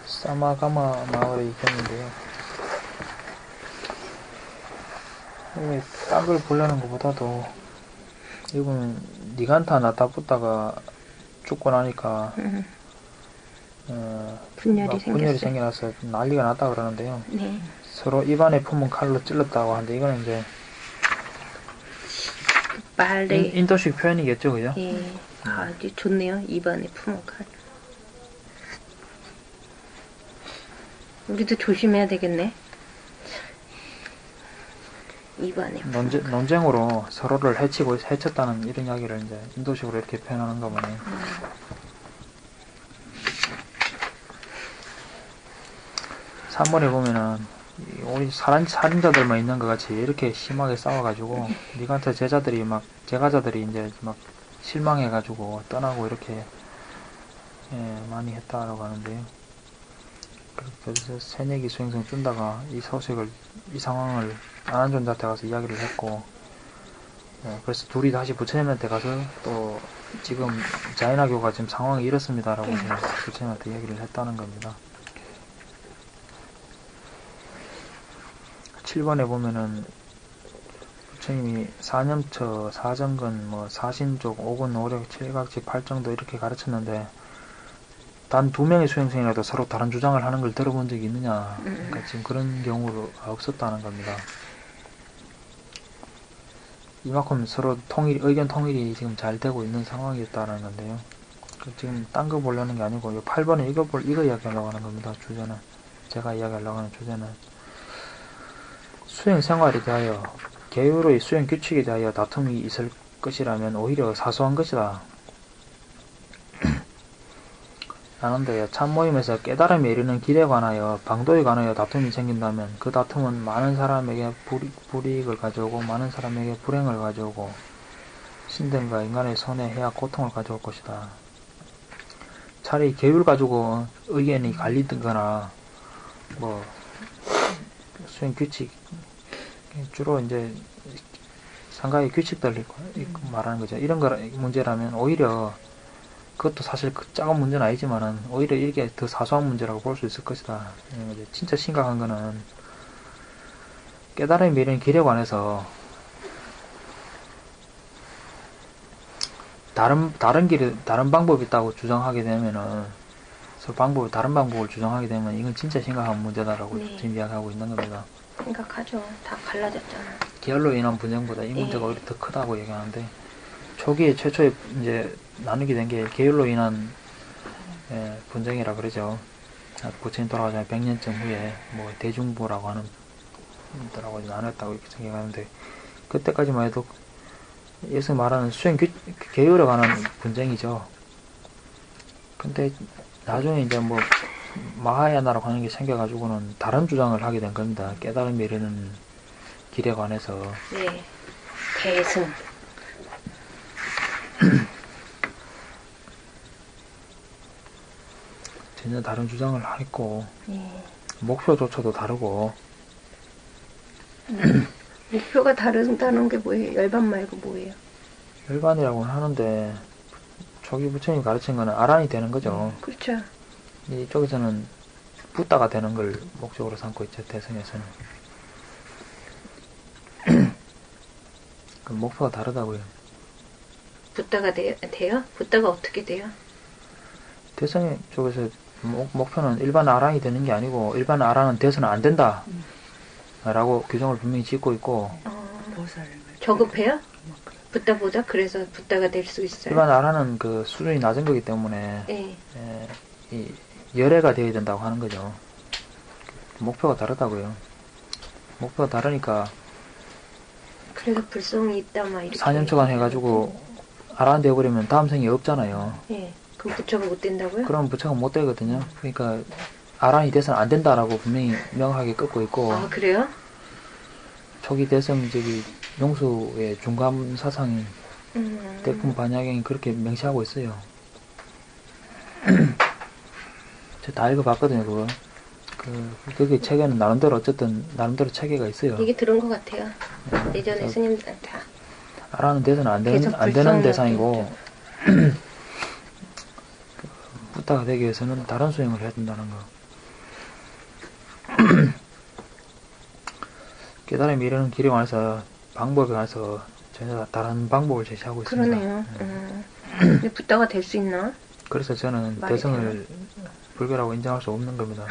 Speaker 1: 사마가마 마을에 있겠는데요. 딱을 보려는 것보다도 이분은 니간타 나타붙다가 죽고 나니까 분열이 생겨나서 난리가 났다 그러는데요.
Speaker 2: 네.
Speaker 1: 서로 입안에 품은 칼로 찔렀다고 하는데 이거는 이제
Speaker 2: 빨리
Speaker 1: 인도식 표현이겠죠, 그죠?
Speaker 2: 예. 아주 좋네요. 입안에 품은 칼. 우리도 조심해야 되겠네. 입안에
Speaker 1: 논쟁으로 서로를 해쳤다는 이런 이야기를 이제 인도식으로 이렇게 표현하는가 보네. 3번에 보면은 우리 살인자들만 있는 것 같이 이렇게 심하게 싸워가지고 니간타 제가자들이 이제 막 실망해가지고 떠나고 이렇게 많이 했다라고 하는데요. 그래서 새내기 수행성 준다가 이 상황을 안한존자한테 가서 이야기를 했고, 그래서 둘이 다시 부처님한테 가서 또 지금 자인화교가 지금 상황이 이렇습니다라고 해서 부처님한테 이야기를 했다는 겁니다. 7번에 보면은 부처님이 사념처, 사정근, 사신족, 오근, 오력, 칠각지, 팔정도 이렇게 가르쳤는데 단 2명의 수행생이라도 서로 다른 주장을 하는 걸 들어본 적이 있느냐. 그러니까 지금 그런 경우가 없었다는 겁니다. 이만큼 서로 의견 통일이 지금 잘 되고 있는 상황이었다는 건데요. 지금 딴 거 보려는 게 아니고 8번에 이거 이야기하려고 하는 겁니다. 주제는. 제가 이야기하려고 하는 주제는 수행 생활에 대하여 계율의 수행 규칙에 대하여 다툼이 있을 것이라면 오히려 사소한 것이다. 하는데 참모임에서 깨달음에 이르는 길에 관하여 방도에 관하여 다툼이 생긴다면 그 다툼은 많은 사람에게 불이익을 가져오고 많은 사람에게 불행을 가져오고 신등과 인간의 손해, 해악, 고통을 가져올 것이다. 차라리 계율 가지고 의견이 갈리거나 수행 규칙 주로 이제 상가의 규칙들 말하는 거죠. 이런 거 문제라면 오히려 그것도 사실 그 작은 문제는 아니지만은 오히려 이게 더 사소한 문제라고 볼 수 있을 것이다. 진짜 심각한 거는 깨달음에 이르는 길에 관해서 다른 방법이 있다고 주장하게 되면은 다른 방법을 주장하게 되면 이건 진짜 심각한 문제다라고 지금 이야기하고 있는 겁니다.
Speaker 2: 생각하죠. 다 갈라졌잖아.
Speaker 1: 계열로 인한 분쟁보다 이 문제가 오히려 더 크다고 얘기하는데 최초에 이제 나누게 된 게 계율로 인한 분쟁이라 그러죠. 부처님 돌아가자면 100년쯤 후에 대중부라고 하는 분들하고 나눴다고 이렇게 생각하는데 그때까지만 해도 여기서 말하는 수행 계율에 관한 분쟁이죠. 근데 나중에 이제 마하야나라고 하는 게 생겨가지고는 다른 주장을 하게 된 겁니다. 깨달음에 이르는 길에 관해서.
Speaker 2: 네. 대승.
Speaker 1: 전혀 다른 주장을 했고 목표조차도 다르고
Speaker 2: 목표가 다르다는 게 뭐예요? 열반 말고 뭐예요?
Speaker 1: 열반이라고는 하는데 초기 부처님이 가르친 거는 아란이 되는 거죠.
Speaker 2: 그렇죠.
Speaker 1: 이쪽에서는 붓다가 되는 걸 목적으로 삼고 있죠. 대승에서는. 그 목표가 다르다고요.
Speaker 2: 붓다가 돼요? 붓다가 어떻게 돼요?
Speaker 1: 대성 쪽에서 목표는 일반 아랑이 되는 게 아니고 일반 아랑은 돼서는 안 된다 라고 규정을 분명히 짓고 있고
Speaker 4: 보살.
Speaker 2: 저급해요? 붓다보다? 그래서 붓다가 될 수 있어요.
Speaker 1: 일반 아랑은 그 수준이 낮은 거기 때문에
Speaker 2: 예.
Speaker 1: 이 열애가 되어야 된다고 하는 거죠. 목표가 다르다고요. 목표가 다르니까
Speaker 2: 그래서 불성이 있다 막 이렇게.
Speaker 1: 4년초간 해가지고 아랑 되어버리면 다음 생이 없잖아요.
Speaker 2: 예. 그럼 부처가 못 된다고요?
Speaker 1: 그럼 부처가 못 되거든요. 그러니까 아랑이 돼서는 안 된다라고 분명히 명확하게 끄고 있고
Speaker 2: 아, 그래요?
Speaker 1: 초기 대성 저기 용수의 중감 사상인 대품 반야경이 그렇게 명시하고 있어요. 제가 다 읽어봤거든요, 그거. 그게 책에는 나름대로 어쨌든 나름대로 체계가 있어요.
Speaker 2: 이게 들은 것 같아요. 예전에
Speaker 1: 그래서
Speaker 2: 스님들 다.
Speaker 1: 아라는 데서는 안
Speaker 2: 계속
Speaker 1: 되는
Speaker 2: 불성을
Speaker 1: 대상이고 부타가 되기 위해서는 다른 수행을 해야 된다는 거. 깨달음이 이르는 길에 관해서 방법에 관해서 전혀 다른 방법을 제시하고 있습니다.
Speaker 2: 그러네요. 근데 붓다가 될 수 있나?
Speaker 1: 그래서 저는
Speaker 2: 말이
Speaker 1: 대성을 불교라고 인정할 수 없는 겁니다.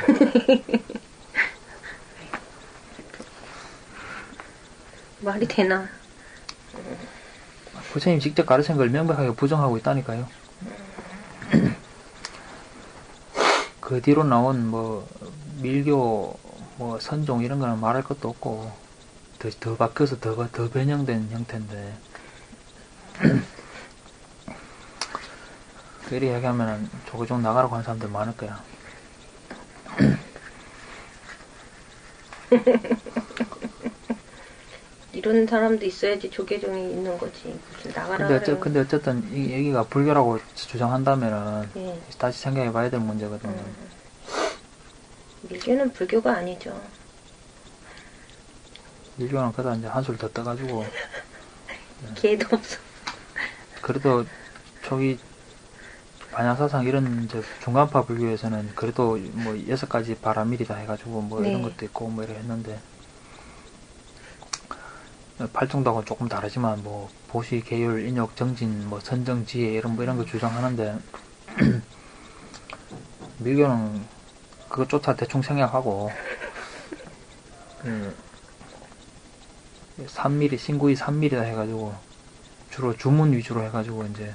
Speaker 2: 말이 되나?
Speaker 1: 부처님 직접 가르친 걸 명백하게 부정하고 있다니까요. 그 뒤로 나온 뭐 밀교 뭐 선종 이런 거는 말할 것도 없고 더 바뀌어서 더 변형된 형태인데 그리 이야기하면 조교종 나가라고 하는 사람들 많을 거야.
Speaker 2: 이런 사람도 있어야지 조계종이 있는 거지. 무슨 나가라.
Speaker 1: 근데 어쨌든 이 얘기가 불교라고 주장한다면은
Speaker 2: 예.
Speaker 1: 다시 생각해 봐야 될 문제거든요.
Speaker 2: 밀교는 불교가 아니죠.
Speaker 1: 밀교는 그다 이제 한술 더 떠가지고
Speaker 2: 기회도 없어.
Speaker 1: 그래도 초기 반야사상 이런 이제 중간파 불교에서는 그래도 뭐 6가지 바라밀이다 해가지고 뭐
Speaker 2: 네.
Speaker 1: 이런 것도 있고 뭐 이래 했는데 팔중도하고는 조금 다르지만 뭐 보시, 계율, 인욕, 정진, 뭐 선정, 지혜 이런 뭐 이런 거 주장하는데 밀교는 그것조차 대충 생략하고 산밀이 신구이 산밀이다 해가지고 주로 주문 위주로 해가지고 이제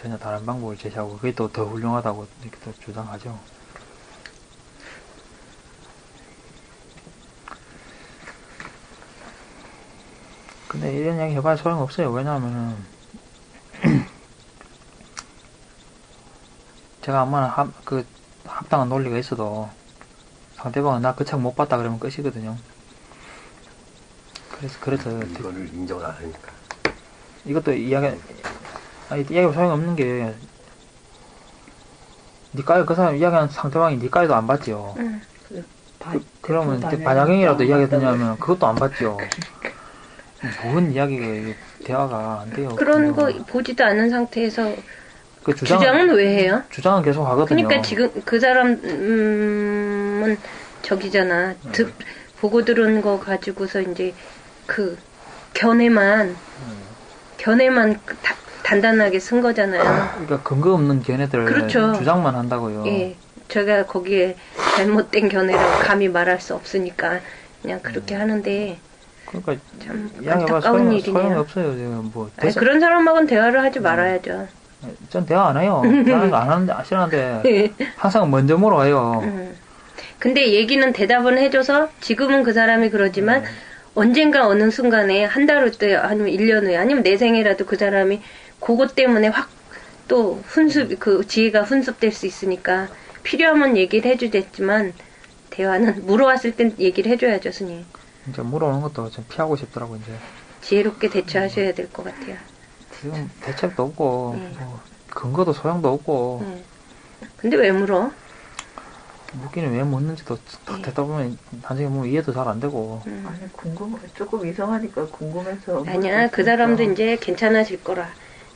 Speaker 1: 전혀 다른 방법을 제시하고 그게 또 더 훌륭하다고 이렇게 또 주장하죠. 근데 이런 이야기 해봐야 소용없어요. 왜냐하면은 제가 아마 그 합당한 논리가 있어도 상대방은 나 그 책 못 봤다 그러면 끝이거든요. 그래서
Speaker 3: 이거를 인정을 안 하니까.
Speaker 1: 이것도 이야기가 소용없는 게 니까지 그 사람 이야기하는 상대방이 니까지도 안 봤지요. 그러면 반야경이라도 이야기 듣냐면 그것도 안 봤죠. 뭔 이야기가 대화가 안 돼요.
Speaker 2: 그런 거 보지도 않은 상태에서
Speaker 1: 그
Speaker 2: 주장은 왜 해요?
Speaker 1: 주장은 계속 하거든요.
Speaker 2: 그러니까 지금 그 사람은 저기잖아. 보고 들은 거 가지고서 이제 그 견해만 단단하게 쓴 거잖아요.
Speaker 1: 그러니까 근거 없는 견해들
Speaker 2: 그렇죠.
Speaker 1: 주장만 한다고요.
Speaker 2: 예, 제가 거기에 잘못된 견해라고 감히 말할 수 없으니까 그냥 그렇게 하는데
Speaker 1: 그러니까
Speaker 2: 참
Speaker 1: 이야기해봐
Speaker 2: 안타까운
Speaker 1: 소용이
Speaker 2: 일이네요.
Speaker 1: 없어요. 지금 뭐
Speaker 2: 아니, 그런 사람하고는 대화를 하지 말아야죠.
Speaker 1: 전 대화 안 해요. 대화는 안 하는데 싫어하는데 항상 먼저 물어와요.
Speaker 2: 근데 얘기는 대답은 해줘서 지금은 그 사람이 그러지만 언젠가 어느 순간에 한 달 후에 아니면 1년 후에 아니면 내 생이라도 그 사람이 그것 때문에 확 또 그 지혜가 훈습될 수 있으니까 필요하면 얘기를 해주겠지만 대화는 물어왔을 땐 얘기를 해줘야죠, 스님.
Speaker 1: 이제 물어오는 것도 좀 피하고 싶더라고 이제.
Speaker 2: 지혜롭게 대처하셔야 될 것 같아요.
Speaker 1: 지금 대책도 없고 뭐 근거도 소용도 없고
Speaker 2: 근데 왜 물어?
Speaker 1: 묻기는 왜 묻는지도 딱 듣다 보면 나중에 뭐 이해도 잘 안 되고.
Speaker 4: 아니 조금 이상하니까 궁금해서.
Speaker 2: 아니야, 그 사람도 이제 괜찮아질 거라.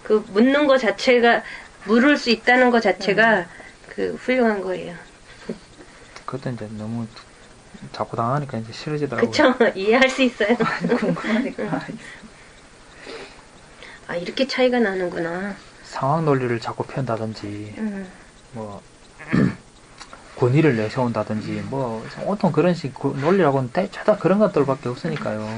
Speaker 2: 그 묻는 거 자체가 물을 수 있다는 거 자체가 그 훌륭한 거예요.
Speaker 1: 그것도 이제 너무 자꾸 당하니까 이제 싫어지더라고요.
Speaker 2: 그쵸? 이해할 수 있어요.
Speaker 4: 궁금하니까.
Speaker 2: 아, 이렇게 차이가 나는구나.
Speaker 1: 상황 논리를 자꾸 편다든지,
Speaker 2: 음.
Speaker 1: 뭐, 권위를 내세운다든지, 뭐, 온통 그런 식 논리라고는 대체다 그런 것들밖에 없으니까요.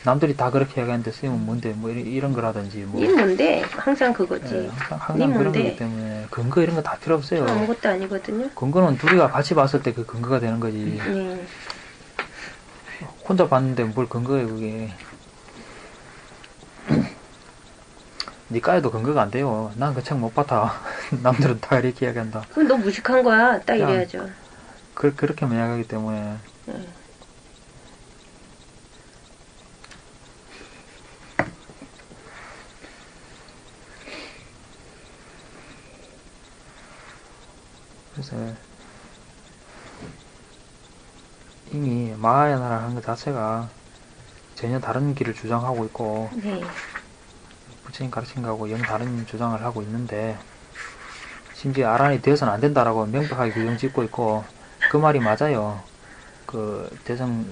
Speaker 1: 남들이 다 그렇게 얘기하는데 쓰이면 뭔데, 뭐, 이런 거라든지, 뭐.
Speaker 2: 니 뭔데? 항상 그거지.
Speaker 1: 예, 항상
Speaker 2: 니
Speaker 1: 그런
Speaker 2: 뭔데?
Speaker 1: 거기 때문에, 근거 이런 거 다 필요 없어요.
Speaker 2: 아무것도 아니거든요.
Speaker 1: 근거는 둘이가 같이 봤을 때 그 근거가 되는 거지.
Speaker 2: 네.
Speaker 1: 혼자 봤는데 뭘 근거해, 그게. 니까에도 근거가 안 돼요. 난 그 책 못 봤다. 남들은 다 이렇게 이야기한다.
Speaker 2: 그럼 너 무식한 거야. 딱
Speaker 1: 그냥
Speaker 2: 이래야죠.
Speaker 1: 그렇게만 이야기하기 때문에.
Speaker 2: 네.
Speaker 1: 그래서 이미 마하야나라는 하는 것 자체가 전혀 다른 길을 주장하고 있고
Speaker 2: 네.
Speaker 1: 부처님 가르친 거하고 영 다른 주장을 하고 있는데 심지어 아란이 되어서는 안 된다라고 명백하게 규정 짓고 있고 그 말이 맞아요. 그 대성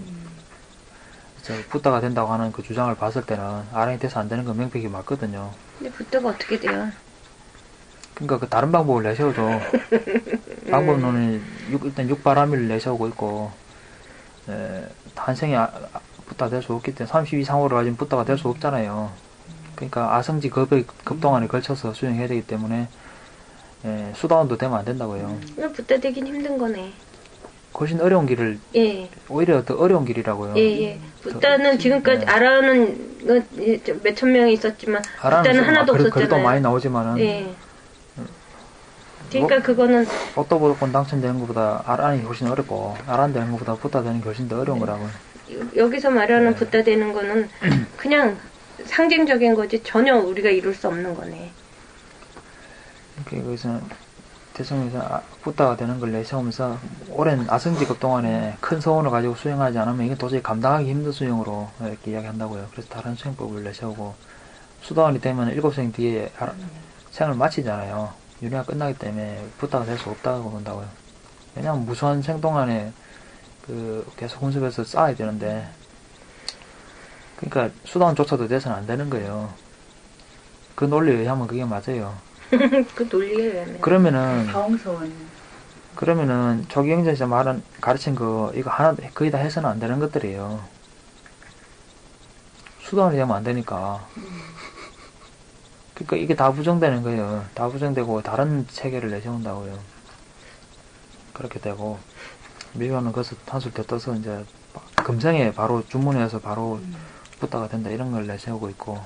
Speaker 1: 붓다가 된다고 하는 그 주장을 봤을 때는 아란이 돼서 안 되는 건 명백히 맞거든요.
Speaker 2: 근데 부터가 어떻게 돼요?
Speaker 1: 그러니까 그 다른 방법을 내세우죠. 방법론은 일단 육바라밀을 내세우고 있고 탄생이 붓다 될 수 없기 때문에 32상호를 가진 붓다가 될 수 없잖아요. 그러니까 아성지 급동안에 걸쳐서 수행해야 되기 때문에 수다원도 되면 안 된다고요.
Speaker 2: 그냥 부터 되긴 힘든 거네.
Speaker 1: 훨씬 어려운 길을
Speaker 2: 예.
Speaker 1: 오히려 더 어려운 길이라고요.
Speaker 2: 예. 부다는 지금까지
Speaker 1: 네.
Speaker 2: 아라는 몇천 명이 있었지만 부다는 하나도
Speaker 1: 그래도
Speaker 2: 없었잖아요.
Speaker 1: 많이 나오지만은
Speaker 2: 예. 그러니까 그거는
Speaker 1: 로또 복권 당첨되는 것보다 아란이 훨씬 어렵고 아란 되는 것보다 붓다 되는 게 훨씬 더 어려운 거라고요.
Speaker 2: 여기서 말하는
Speaker 1: 네.
Speaker 2: 부다 되는 거는 그냥 상징적인 거지 전혀 우리가 이룰 수 없는 거네.
Speaker 1: 그래서 대성에서 붓다가 되는 걸 내세우면서 오랜 아성지급 동안에 큰 소원을 가지고 수행하지 않으면 이게 도저히 감당하기 힘든 수행으로 이렇게 이야기한다고요. 그래서 다른 수행법을 내세우고 수다원이 되면 7생 뒤에 생을 마치잖아요. 윤회가 끝나기 때문에 붓다가 될 수 없다고 본다고요. 왜냐하면 무수한 생 동안에 계속 혼습해서 쌓아야 되는데 그러니까 수다원조차도 돼서는 안 되는 거예요. 그 논리에 의하면 그게 맞아요.
Speaker 2: 그 논리에 의하면.
Speaker 1: 그러면은 조기영전에서 가르친 거 이거 하나 거의 다 해서는 안 되는 것들이에요. 수단이 되면 안 되니까. 그러니까 이게 다 부정되는 거예요. 다 부정되고 다른 체계를 내세운다고요. 그렇게 되고 미묘는 그것을 한술 더 떠서 이제 금생에 바로 주문해서 바로 붓다가 된다 이런 걸 내세우고 있고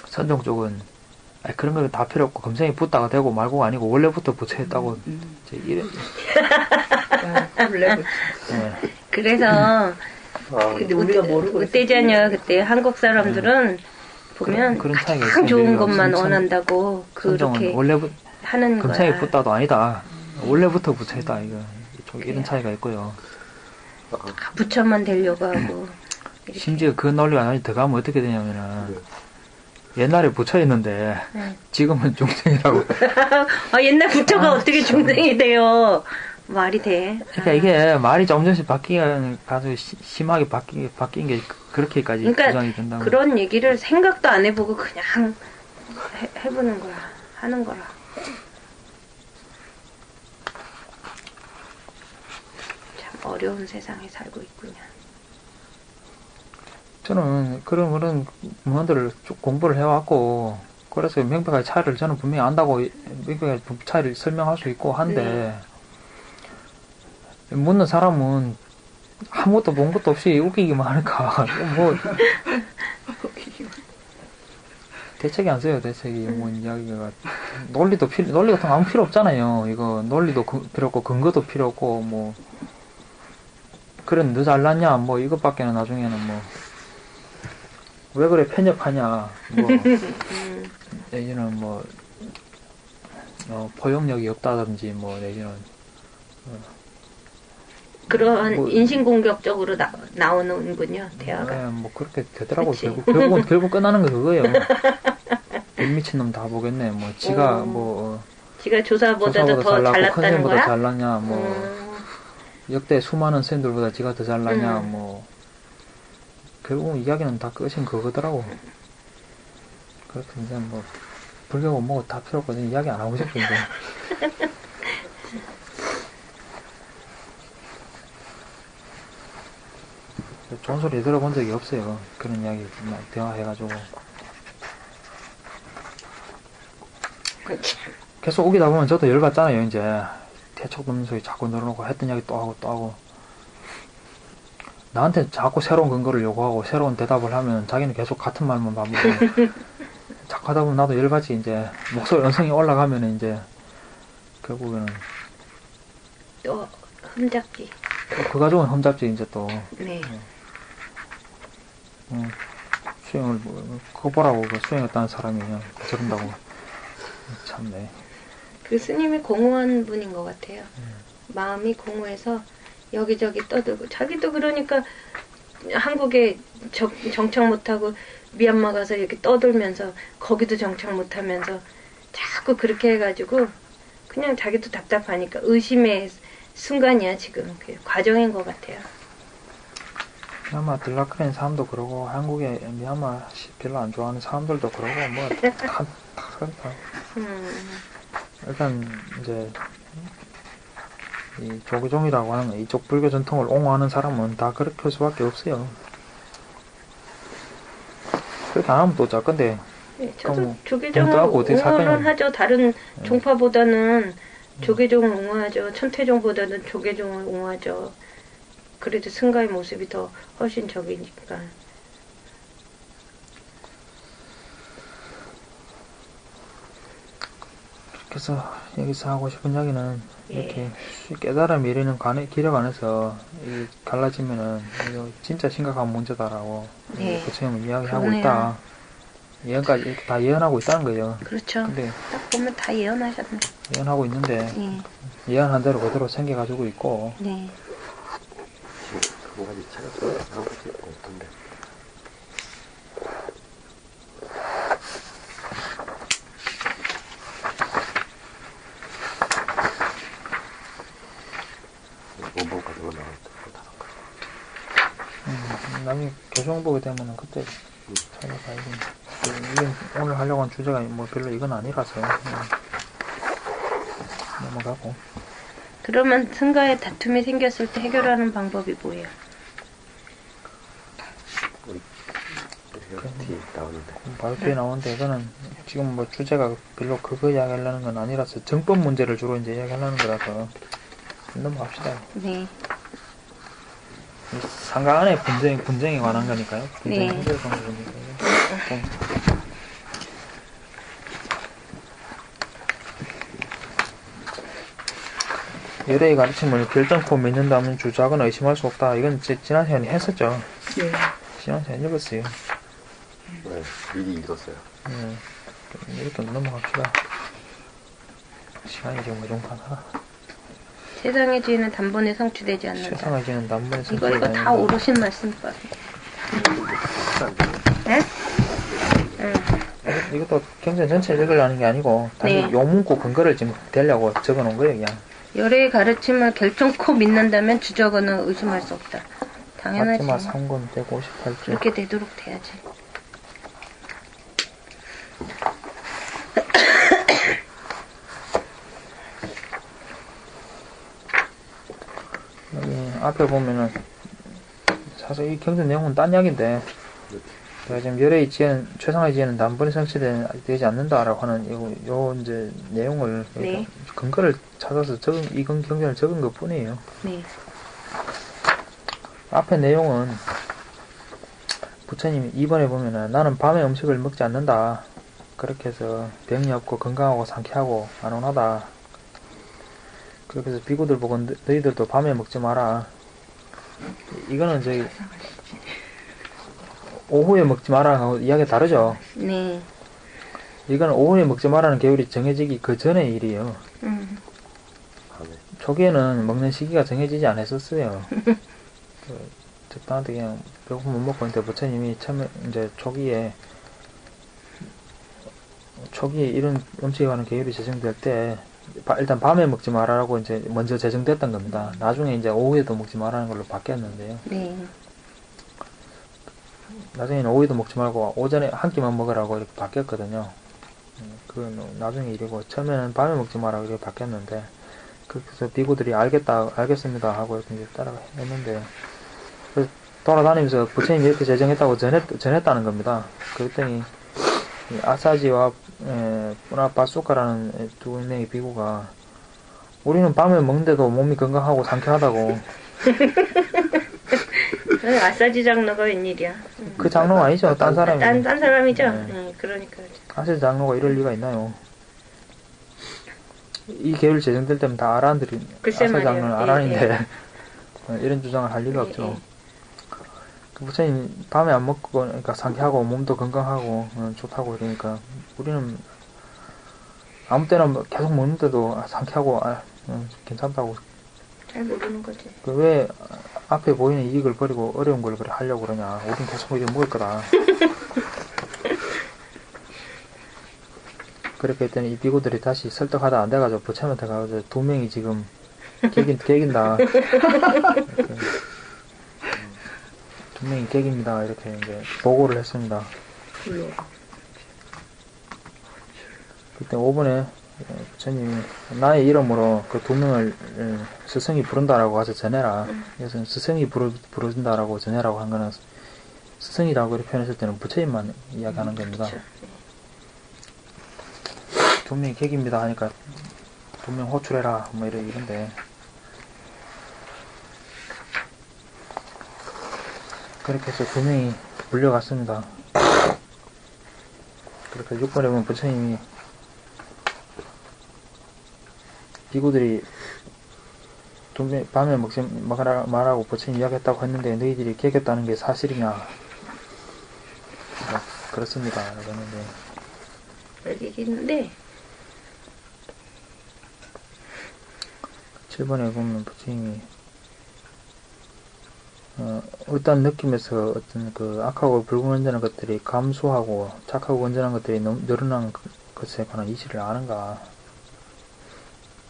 Speaker 1: 선종 쪽은 그런 거 다 필요 없고 금생이 붓다가 되고 말고가 아니고 원래부터 부처했다고 이래.
Speaker 4: 원래부터.
Speaker 1: 네.
Speaker 2: 그래서
Speaker 4: 근데 우리가 모르고
Speaker 2: 그때잖아요. 그때 한국 사람들은 보면
Speaker 1: 그런 차이가
Speaker 2: 가장
Speaker 1: 있어요.
Speaker 2: 좋은 것만
Speaker 1: 선종-
Speaker 2: 원한다고
Speaker 1: 선종은
Speaker 2: 그렇게
Speaker 1: 원래부터
Speaker 2: 하는
Speaker 1: 금생이
Speaker 2: 거야.
Speaker 1: 붓다도 아니다. 원래부터 부처했다 이거 이런 차이가 있고요.
Speaker 2: 부처만 되려고 하고. 이렇게.
Speaker 1: 심지어 그 논리가 나중에 더 가면 어떻게 되냐면은 옛날에 부처였는데
Speaker 2: 네.
Speaker 1: 지금은 중생이라고.
Speaker 2: 아, 옛날 부처가 어떻게 중생이 돼요? 말이 돼.
Speaker 1: 그러니까 이게 말이 점점씩 가서 심하게 바뀐 게 그렇게까지
Speaker 2: 그러니까
Speaker 1: 주장이 된다고.
Speaker 2: 그런 얘기를 생각도 안 해보고 그냥 해보는 거야. 하는 거라. 참 어려운 세상에 살고 있군요.
Speaker 1: 저는 그런 문헌들을 쭉 공부를 해왔고 그래서 명백하게 차이를 저는 분명히 안다고 명백하게 차이를 설명할 수 있고 한데 묻는 사람은 아무것도 본 것도 없이 웃기기만 하니까 뭐 대책이 안 써요. 대책이 뭐 이야기가 논리 같은 거 아무 필요 없잖아요. 이거 논리도 필요 없고 근거도 필요 없고 뭐 그런 너 잘났냐 뭐 이것밖에는 나중에는 뭐 왜 그래 편협하냐 뭐 내지는 뭐 포용력이 없다든지 뭐 내지는
Speaker 2: 그러한
Speaker 1: 뭐-
Speaker 2: 인신공격적으로 나오는군요. 대화가.
Speaker 1: 뭐 그렇게 되더라고.
Speaker 2: 그치.
Speaker 1: 결국 끝나는 거 그거예요. 미친놈 다 보겠네. 뭐 지가
Speaker 2: 지가 조사보다도 더
Speaker 1: 잘났고 큰
Speaker 2: 잘났다는
Speaker 1: 쌤보다
Speaker 2: 거야?
Speaker 1: 잘났냐 뭐 역대 수많은 쌤들보다 지가 더 잘났냐 뭐 결국은 이야기는 다 끝인 그거더라고. 그래서 이제 뭐 불교고 뭐고 다 필요 없거든. 이야기 안 하고 싶어 이제. 좋은 소리 들어본 적이 없어요. 그런 이야기 막 대화해가지고. 계속 우기다 보면 저도 열받잖아요, 이제. 대척 없는 소리 자꾸 늘어놓고 했던 이야기 또 하고 또 하고. 나한테 자꾸 새로운 근거를 요구하고 새로운 대답을 하면 자기는 계속 같은 말만 반복하고. 자꾸 하다 보면 나도 열받지, 이제. 목소리 연성이 올라가면 이제, 결국에는.
Speaker 2: 또 흠잡기.
Speaker 1: 그 가족은 험잡지, 이제 또.
Speaker 2: 네.
Speaker 1: 수행을, 그거 보라고, 그 수행했다는 사람이 그냥 저런다고. 참네.
Speaker 2: 그 스님이 공허한 분인 것 같아요. 마음이 공허해서 여기저기 떠들고 자기도 그러니까 한국에 정착 못하고 미얀마 가서 이렇게 떠들면서 거기도 정착 못하면서 자꾸 그렇게 해가지고 그냥 자기도 답답하니까 의심의 순간이야 지금. 그 과정인 것 같아요.
Speaker 1: 미얀마 들락거리는 사람도 그러고 한국에 미얀마 별로 안 좋아하는 사람들도 그러고 뭐다 그렇다. 일단 이제 이 조계종이라고 하는 이쪽 불교 전통을 옹호하는 사람은 다 그렇게 할 수밖에 없어요. 그렇게 안 하면 또 어쩔 건데.
Speaker 2: 네, 저도
Speaker 1: 그럼
Speaker 2: 조계종을
Speaker 1: 어떻게 살
Speaker 2: 옹호는
Speaker 1: 거냐.
Speaker 2: 하죠. 다른 종파보다는 조계종을 옹호하죠. 천태종보다는 조계종을 옹호하죠. 그래도 승가의 모습이 더 훨씬 적이니까.
Speaker 1: 그래서 여기서 하고 싶은 이야기는
Speaker 2: 예.
Speaker 1: 이렇게 깨달음 이르는 기력 안에서 이 갈라지면은 이거 진짜 심각한 문제다라고
Speaker 2: 네.
Speaker 1: 부처님은 이야기하고
Speaker 2: 그러네요.
Speaker 1: 있다. 예언까지 이렇게 다 예언하고 있다는 거예요.
Speaker 2: 그렇죠.
Speaker 1: 근데
Speaker 2: 딱 보면 다 예언하셨네.
Speaker 1: 예언하고 있는데
Speaker 2: 네.
Speaker 1: 예언한 대로 그대로 생겨가지고 있고
Speaker 2: 네.
Speaker 3: 한 가지 찾아서 한 가지 없던데. 원본 가지고 나왔다.
Speaker 1: 나중에 교정 보게 되면은 그때 찾아가야지. 이게 오늘 하려고 한 주제가 뭐 별로 이건 아니라서 넘어가고.
Speaker 2: 그러면 승가의 다툼이 생겼을 때 해결하는 방법이 뭐예요?
Speaker 3: 뒤에 나오는데.
Speaker 1: 바로 뒤에 나오는데 이거는 지금 뭐 주제가 별로 그거 이야기하려는 건 아니라서 정법 문제를 주로 이제 이야기하려는 거라서 넘어갑시다.
Speaker 2: 네.
Speaker 1: 이 상가 안에 분쟁에 관한 거니까요. 분쟁
Speaker 2: 네.
Speaker 1: 해결 방법이니까요. 열애의 가르침을 결정코 믿는다면 주작은 의심할 수 없다. 이건 지난 시간에 했었죠.
Speaker 4: 네.
Speaker 1: 지난 시간에 읽었어요.
Speaker 3: 네, 미리 읽었어요.
Speaker 1: 이렇게 넘어갑시다. 시간이 지금 이런가나.
Speaker 2: 세상의 지혜는 단번에 성취되지 않는다.
Speaker 1: 세상의 지는 단번에
Speaker 2: 이거 다 오르신 말씀법. 네? 응.
Speaker 1: 이것도 경전 전체 읽으려는 게 아니고 단지
Speaker 2: 네.
Speaker 1: 요 문구 근거를 지금 대려고 적어놓은 거예요, 그냥.
Speaker 2: 열애의 가르침을 결정코 믿는다면 주저거는 의심할 수 없다. 당연하지.
Speaker 1: 마지막 3권 158줄.
Speaker 2: 그렇게 되도록 돼야지.
Speaker 1: 여기 앞에 보면은 사실 이 경전 내용은 딴 이야기인데 제가 지금 열애의 지혜는 최상의 지혜는 단번에 성취되지 않는다라고 하는 요 이제 내용을
Speaker 2: 네.
Speaker 1: 근거를 찾아서 이 경전을 적은 것 뿐이에요.
Speaker 2: 네.
Speaker 1: 앞에 내용은 부처님이 2번에 보면은 나는 밤에 음식을 먹지 않는다. 그렇게 해서 병이 없고 건강하고 상쾌하고 안온하다. 그렇게 해서 비구들 보고 너희들도 밤에 먹지 마라. 이거는 저기 오후에 먹지 마라 하고 이야기가 다르죠.
Speaker 2: 네.
Speaker 1: 이거는 오후에 먹지 마라는 계율이 정해지기 그 전의 일이에요.
Speaker 3: 밤에.
Speaker 1: 초기에는 먹는 시기가 정해지지 않았었어요. 적당한테 그냥 배고프면 못 먹고 있는데 부처님이 처음에 이제 초기에 이런 음식에 관한 계율이 제정될 때 일단 밤에 먹지 말라고 이제 먼저 제정됐던 겁니다. 나중에 이제 오후에도 먹지 말라는 걸로 바뀌었는데요.
Speaker 2: 네.
Speaker 1: 나중에는 오이도 먹지 말고 오전에 한 끼만 먹으라고 이렇게 바뀌었거든요. 그건 나중에 일이고 처음에는 밤에 먹지 마라 이렇게 바뀌었는데 그래서 비구들이 알겠습니다 하고 이렇게 이제 따라 했는데 그래서 돌아다니면서 부처님이 이렇게 제정했다고 전했다는 겁니다. 그랬더니 이 아사지와 뿌나바수카라는 두 명의 비구가 우리는 밤에 먹는데도 몸이 건강하고 상쾌하다고.
Speaker 2: 아사지 장로가 웬일이야?
Speaker 1: 그 장로가 아니죠. 딴 사람이.
Speaker 2: 딴 사람이죠.
Speaker 1: 네.
Speaker 2: 그러니까.
Speaker 1: 아사지 장로가 이럴 리가 있나요? 이 계율 제정될 때면 다 아란들이
Speaker 2: 글쎄
Speaker 1: 아사지
Speaker 2: 말이에요.
Speaker 1: 장로는 아란인데 이런 주장을 할 리가 없죠. 그 부처님 밤에 안 먹고 그러니까 상쾌하고 몸도 건강하고 좋다고 그러니까 우리는 아무 때나 계속 먹는데도 상쾌하고 괜찮다고.
Speaker 2: 잘 모르는 거지.
Speaker 1: 그 왜 앞에 보이는 이익을 버리고 어려운 걸 그래 하려고 그러냐. 우린 계속 이제 먹을 거다. 그렇게 했더니 이 비구들이 다시 설득하다 안 돼가지고 부처님한테 가가지고 두 명이 지금 개긴다. 두 명이 개깁니다. 이렇게 이제 보고를 했습니다. 그때 5분에 부처님이 나의 이름으로 그 두 명을 스승이 부른다라고 가서 전해라. 그래서 스승이 부른다라고 전해라고 한 거는 스승이라고 이렇게 표현했을 때는 부처님만 이야기하는 겁니다. 두 명이 객입니다 하니까 두 명 호출해라 뭐 이런데 그렇게 해서 두 명이 물려갔습니다. 그렇게 6번에 보면 부처님이 비구들이 밤에 먹지 말라고 부처님 이야기했다고 했는데 너희들이 개겼다는 게 사실이냐? 그렇습니다. 그랬는데
Speaker 2: 얘기했는데
Speaker 1: 7번에 보면 부처님이 어떤 느낌에서 어떤 그 악하고 불건전한 것들이 감소하고 착하고 건전한 것들이 늘어난 것에 관한 이치를 아는가?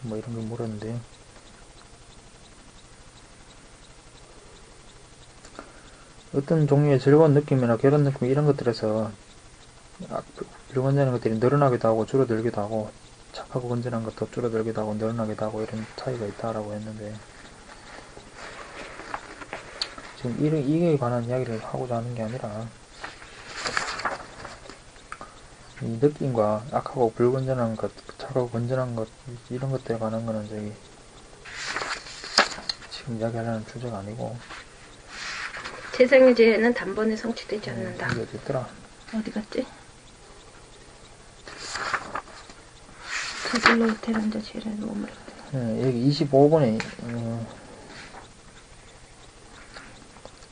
Speaker 1: 뭐 이런 걸 물었는데요. 어떤 종류의 즐거운 느낌이나 괴로운 느낌 이런 것들에서 불건전한 것들이 늘어나기도 하고 줄어들기도 하고 착하고 건전한 것도 줄어들기도 하고 늘어나기도 하고 이런 차이가 있다라고 했는데 지금 이에 관한 이야기를 하고자 하는 게 아니라 이 느낌과 악하고 불건전한 것, 착하고 건전한 것 이런 것들에 관한 거는 저기 지금 이야기하려는 주제가 아니고
Speaker 2: 세상의 죄는 단번에 성취되지 않는다.
Speaker 1: 이게 어디 있더라?
Speaker 2: 어디 갔지? 저질로 테란자 죄는 몸으로.
Speaker 1: 여기 25번에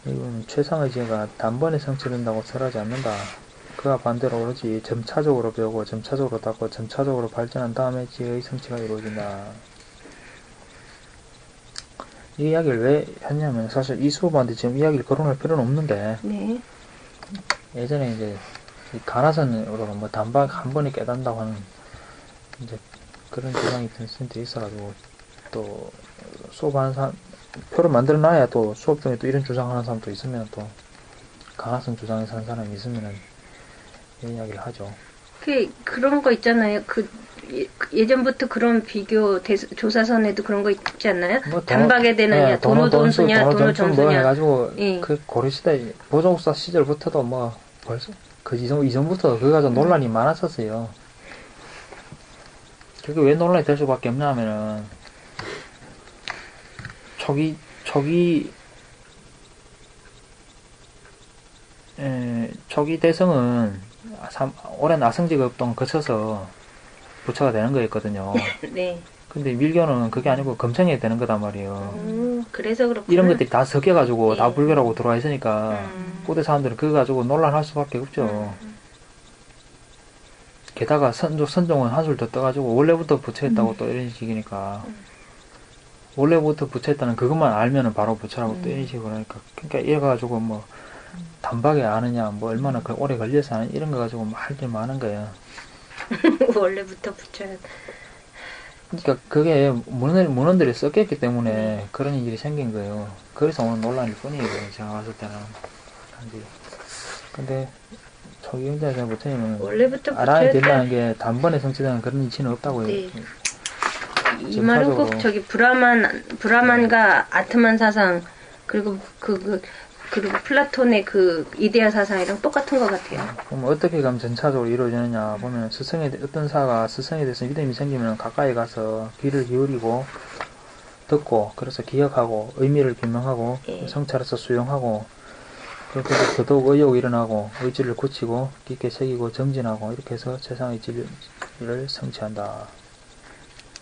Speaker 1: 이건 최상의 죄가 단번에 성취된다고 설하지 않는다. 그와 반대로 오로지 점차적으로 배우고 점차적으로 닦고 점차적으로 발전한 다음에 지혜의 성취가 이루어진다. 이 이야기를 왜 했냐면 사실 이 수업한테 지금 이야기를 거론할 필요는 없는데
Speaker 2: 네.
Speaker 1: 예전에 이제 가나선으로 뭐 단박 한 번에 깨닫는다고 하는 이제 그런 주장이 있던 스님들이 있어가지고 또 수업하는 사람 표를 만들어 놔야 또 수업 중에 또 이런 주장하는 사람도 있으면 또 가나선 주장에서 하는 사람이 있으면은 이런 이야기를 하죠.
Speaker 2: 그런 거 있잖아요. 예전부터 그런 비교 조사선에도 그런 거 있지 않나요?
Speaker 1: 뭐
Speaker 2: 단박에 되느냐, 돈수냐, 돈우정수냐.
Speaker 1: 뭐 해가지고
Speaker 2: 예.
Speaker 1: 그 고려시대 보정사 시절부터도 뭐 벌써 그 이전부터 그거 가지고 논란이 많았었어요. 그게 왜 논란이 될 수밖에 없냐면은 초기 대성은 오랜 아성지급 동안 거쳐서 부처가 되는 거였거든요.
Speaker 2: 네.
Speaker 1: 근데 밀교는 그게 아니고 검증해야 되는 거단 말이에요.
Speaker 2: 그래서 그렇구나.
Speaker 1: 이런 것들이 다 섞여가지고
Speaker 2: 네.
Speaker 1: 다 불교라고 들어와 있으니까 고대 사람들은 그거 가지고 논란할 수밖에 없죠. 게다가 선종은 한술 더 떠가지고 원래부터 부처했다고 또 이런 식이니까 원래부터 부처했다는 그것만 알면은 바로 부처라고 또 이런 식으로 하니까 그러니까 이래가지고 뭐 단박에 아느냐 뭐 얼마나 오래 걸려서 아느냐 이런 거 가지고 할 일 많은 거예요.
Speaker 2: 원래부터 부처야.
Speaker 1: 그러니까 그게 문헌들이 섞였기 때문에 그런 일이 생긴 거예요. 그래서 오늘 논란일 뿐이에요. 제가 봤을 때는 단지 근데 초기경제에서 부처님은
Speaker 2: 원래부터
Speaker 1: 알아야
Speaker 2: 붙여야
Speaker 1: 된다는 게 단번에 성취되는 그런 이치는 없다고
Speaker 2: 네.
Speaker 1: 해요.
Speaker 2: 이 말은 꼭
Speaker 1: 전파적으로.
Speaker 2: 저기 브라만과 아트만 사상 그리고 그리고 플라톤의 그 이데아 사상이랑 똑같은 것 같아요.
Speaker 1: 그럼 어떻게 가면 전차적으로 이루어지느냐 보면 어떤 사가 스승에 대해서 믿음이 생기면 가까이 가서 귀를 기울이고 듣고 그래서 기억하고 의미를 규명하고
Speaker 2: 예.
Speaker 1: 성찰해서 수용하고 그렇게 해서 더더욱 의욕이 일어나고 의지를 굳히고 깊게 새기고 정진하고 이렇게 해서 세상의 진리를 성취한다.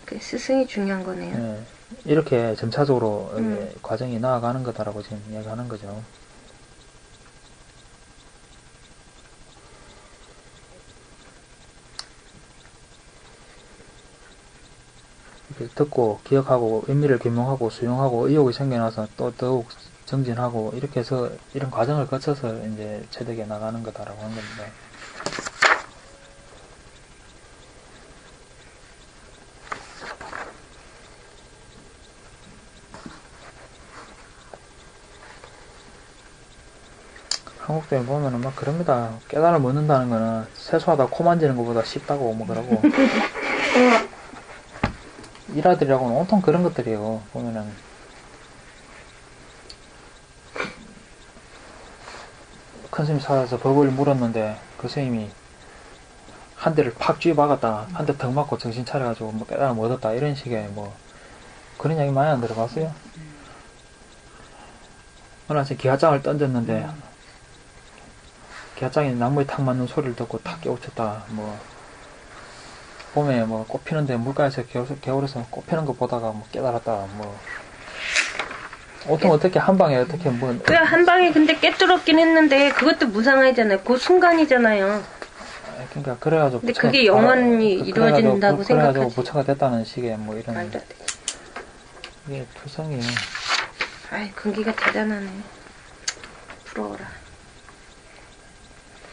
Speaker 2: 그 스승이 중요한 거네요.
Speaker 1: 예. 이렇게 점차적으로 이게 과정이 나아가는 거다라고 지금 이야기하는 거죠. 이렇게 듣고 기억하고 의미를 규명하고 수용하고 의욕이 생겨나서 또 더욱 정진하고 이렇게 해서 이런 과정을 거쳐서 이제 체득에 나가는 거다라고 하는 겁니다. 한국대 보면은 막 그럽니다. 깨달음을 얻는다는 거는 세수하다 코 만지는 것보다 쉽다고 뭐 그러고 일아들이라고는 온통 그런 것들이에요. 보면은 큰 스님이 살아서 법을 물었는데 그 스님이 한 대를 팍 쥐박았다 한 대 턱 맞고 정신 차려가지고 뭐 깨달음을 얻었다 이런 식의 뭐 그런 이야기 많이 안 들어봤어요? 어느 아침 기아장을 던졌는데 기아장이 나무에 탁 맞는 소리를 듣고 탁 깨우쳤다. 뭐 봄에 뭐 꽃 피는데 물가에서 겨울에서 꽃 피는 거 보다가 뭐 깨달았다. 뭐 보통 어떻게 한 방에 어떻게 뭐
Speaker 2: 그 한 방에 근데 깨뚫었긴 했는데 그것도 무상하잖아요. 그 순간이잖아요.
Speaker 1: 그러니까 그래가지고
Speaker 2: 근데
Speaker 1: 부처가
Speaker 2: 그게 영원히 이루어진다고
Speaker 1: 그래가지고
Speaker 2: 생각하지.
Speaker 1: 부처가 됐다는 식의 뭐 이런
Speaker 2: 말도 안 돼.
Speaker 1: 이게 투성이에요.
Speaker 2: 아이, 근기가 대단하네. 부러워라.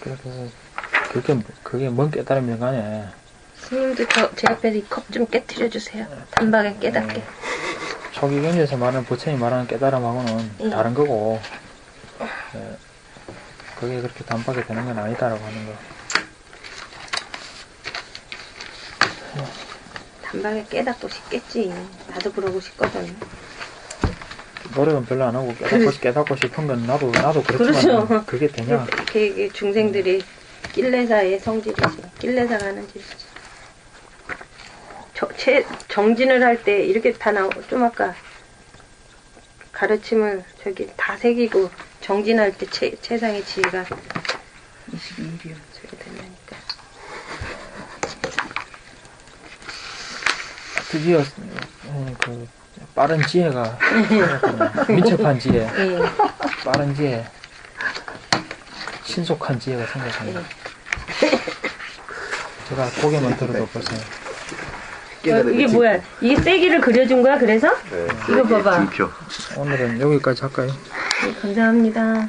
Speaker 1: 그렇게 해서 그게 뭔 깨달음인 거 아니야.
Speaker 2: 스님도 제 앞에서 이 컵 좀 깨트려 주세요. 단박에 깨닫게.
Speaker 1: 초기 경제에서 말하는 부처님이 말하는 깨달음하고는 다른 거고 그게 그렇게 단박에 되는 건 아니다라고 하는 거.
Speaker 2: 단박에 깨닫고 싶겠지. 나도 그러고 싶거든.
Speaker 1: 노력은 별로 안 하고 깨닫고 싶은 건 나도 그렇지만
Speaker 2: 그렇죠.
Speaker 1: 그게 되냐?
Speaker 2: 이게 중생들이 낄레사의 성질이지. 낄레사가 하는 짓이지. 정진을 할 때 이렇게 다 좀 아까 가르침을 저기 다 새기고 정진할 때 최상의 지혜가
Speaker 4: 22일이요.
Speaker 2: 저기 된다니까.
Speaker 1: 드디어 그 빠른 지혜가 민첩한 지혜,
Speaker 2: 예.
Speaker 1: 빠른 지혜, 신속한 지혜가 생겼습니다. 제가 고개만 들어도 벌써
Speaker 2: 이게 뭐야? 이게 세기를 그려준 거야? 그래서?
Speaker 3: 네.
Speaker 2: 이거 봐봐.
Speaker 3: 등표.
Speaker 1: 오늘은 여기까지 할까요?
Speaker 2: 네, 감사합니다.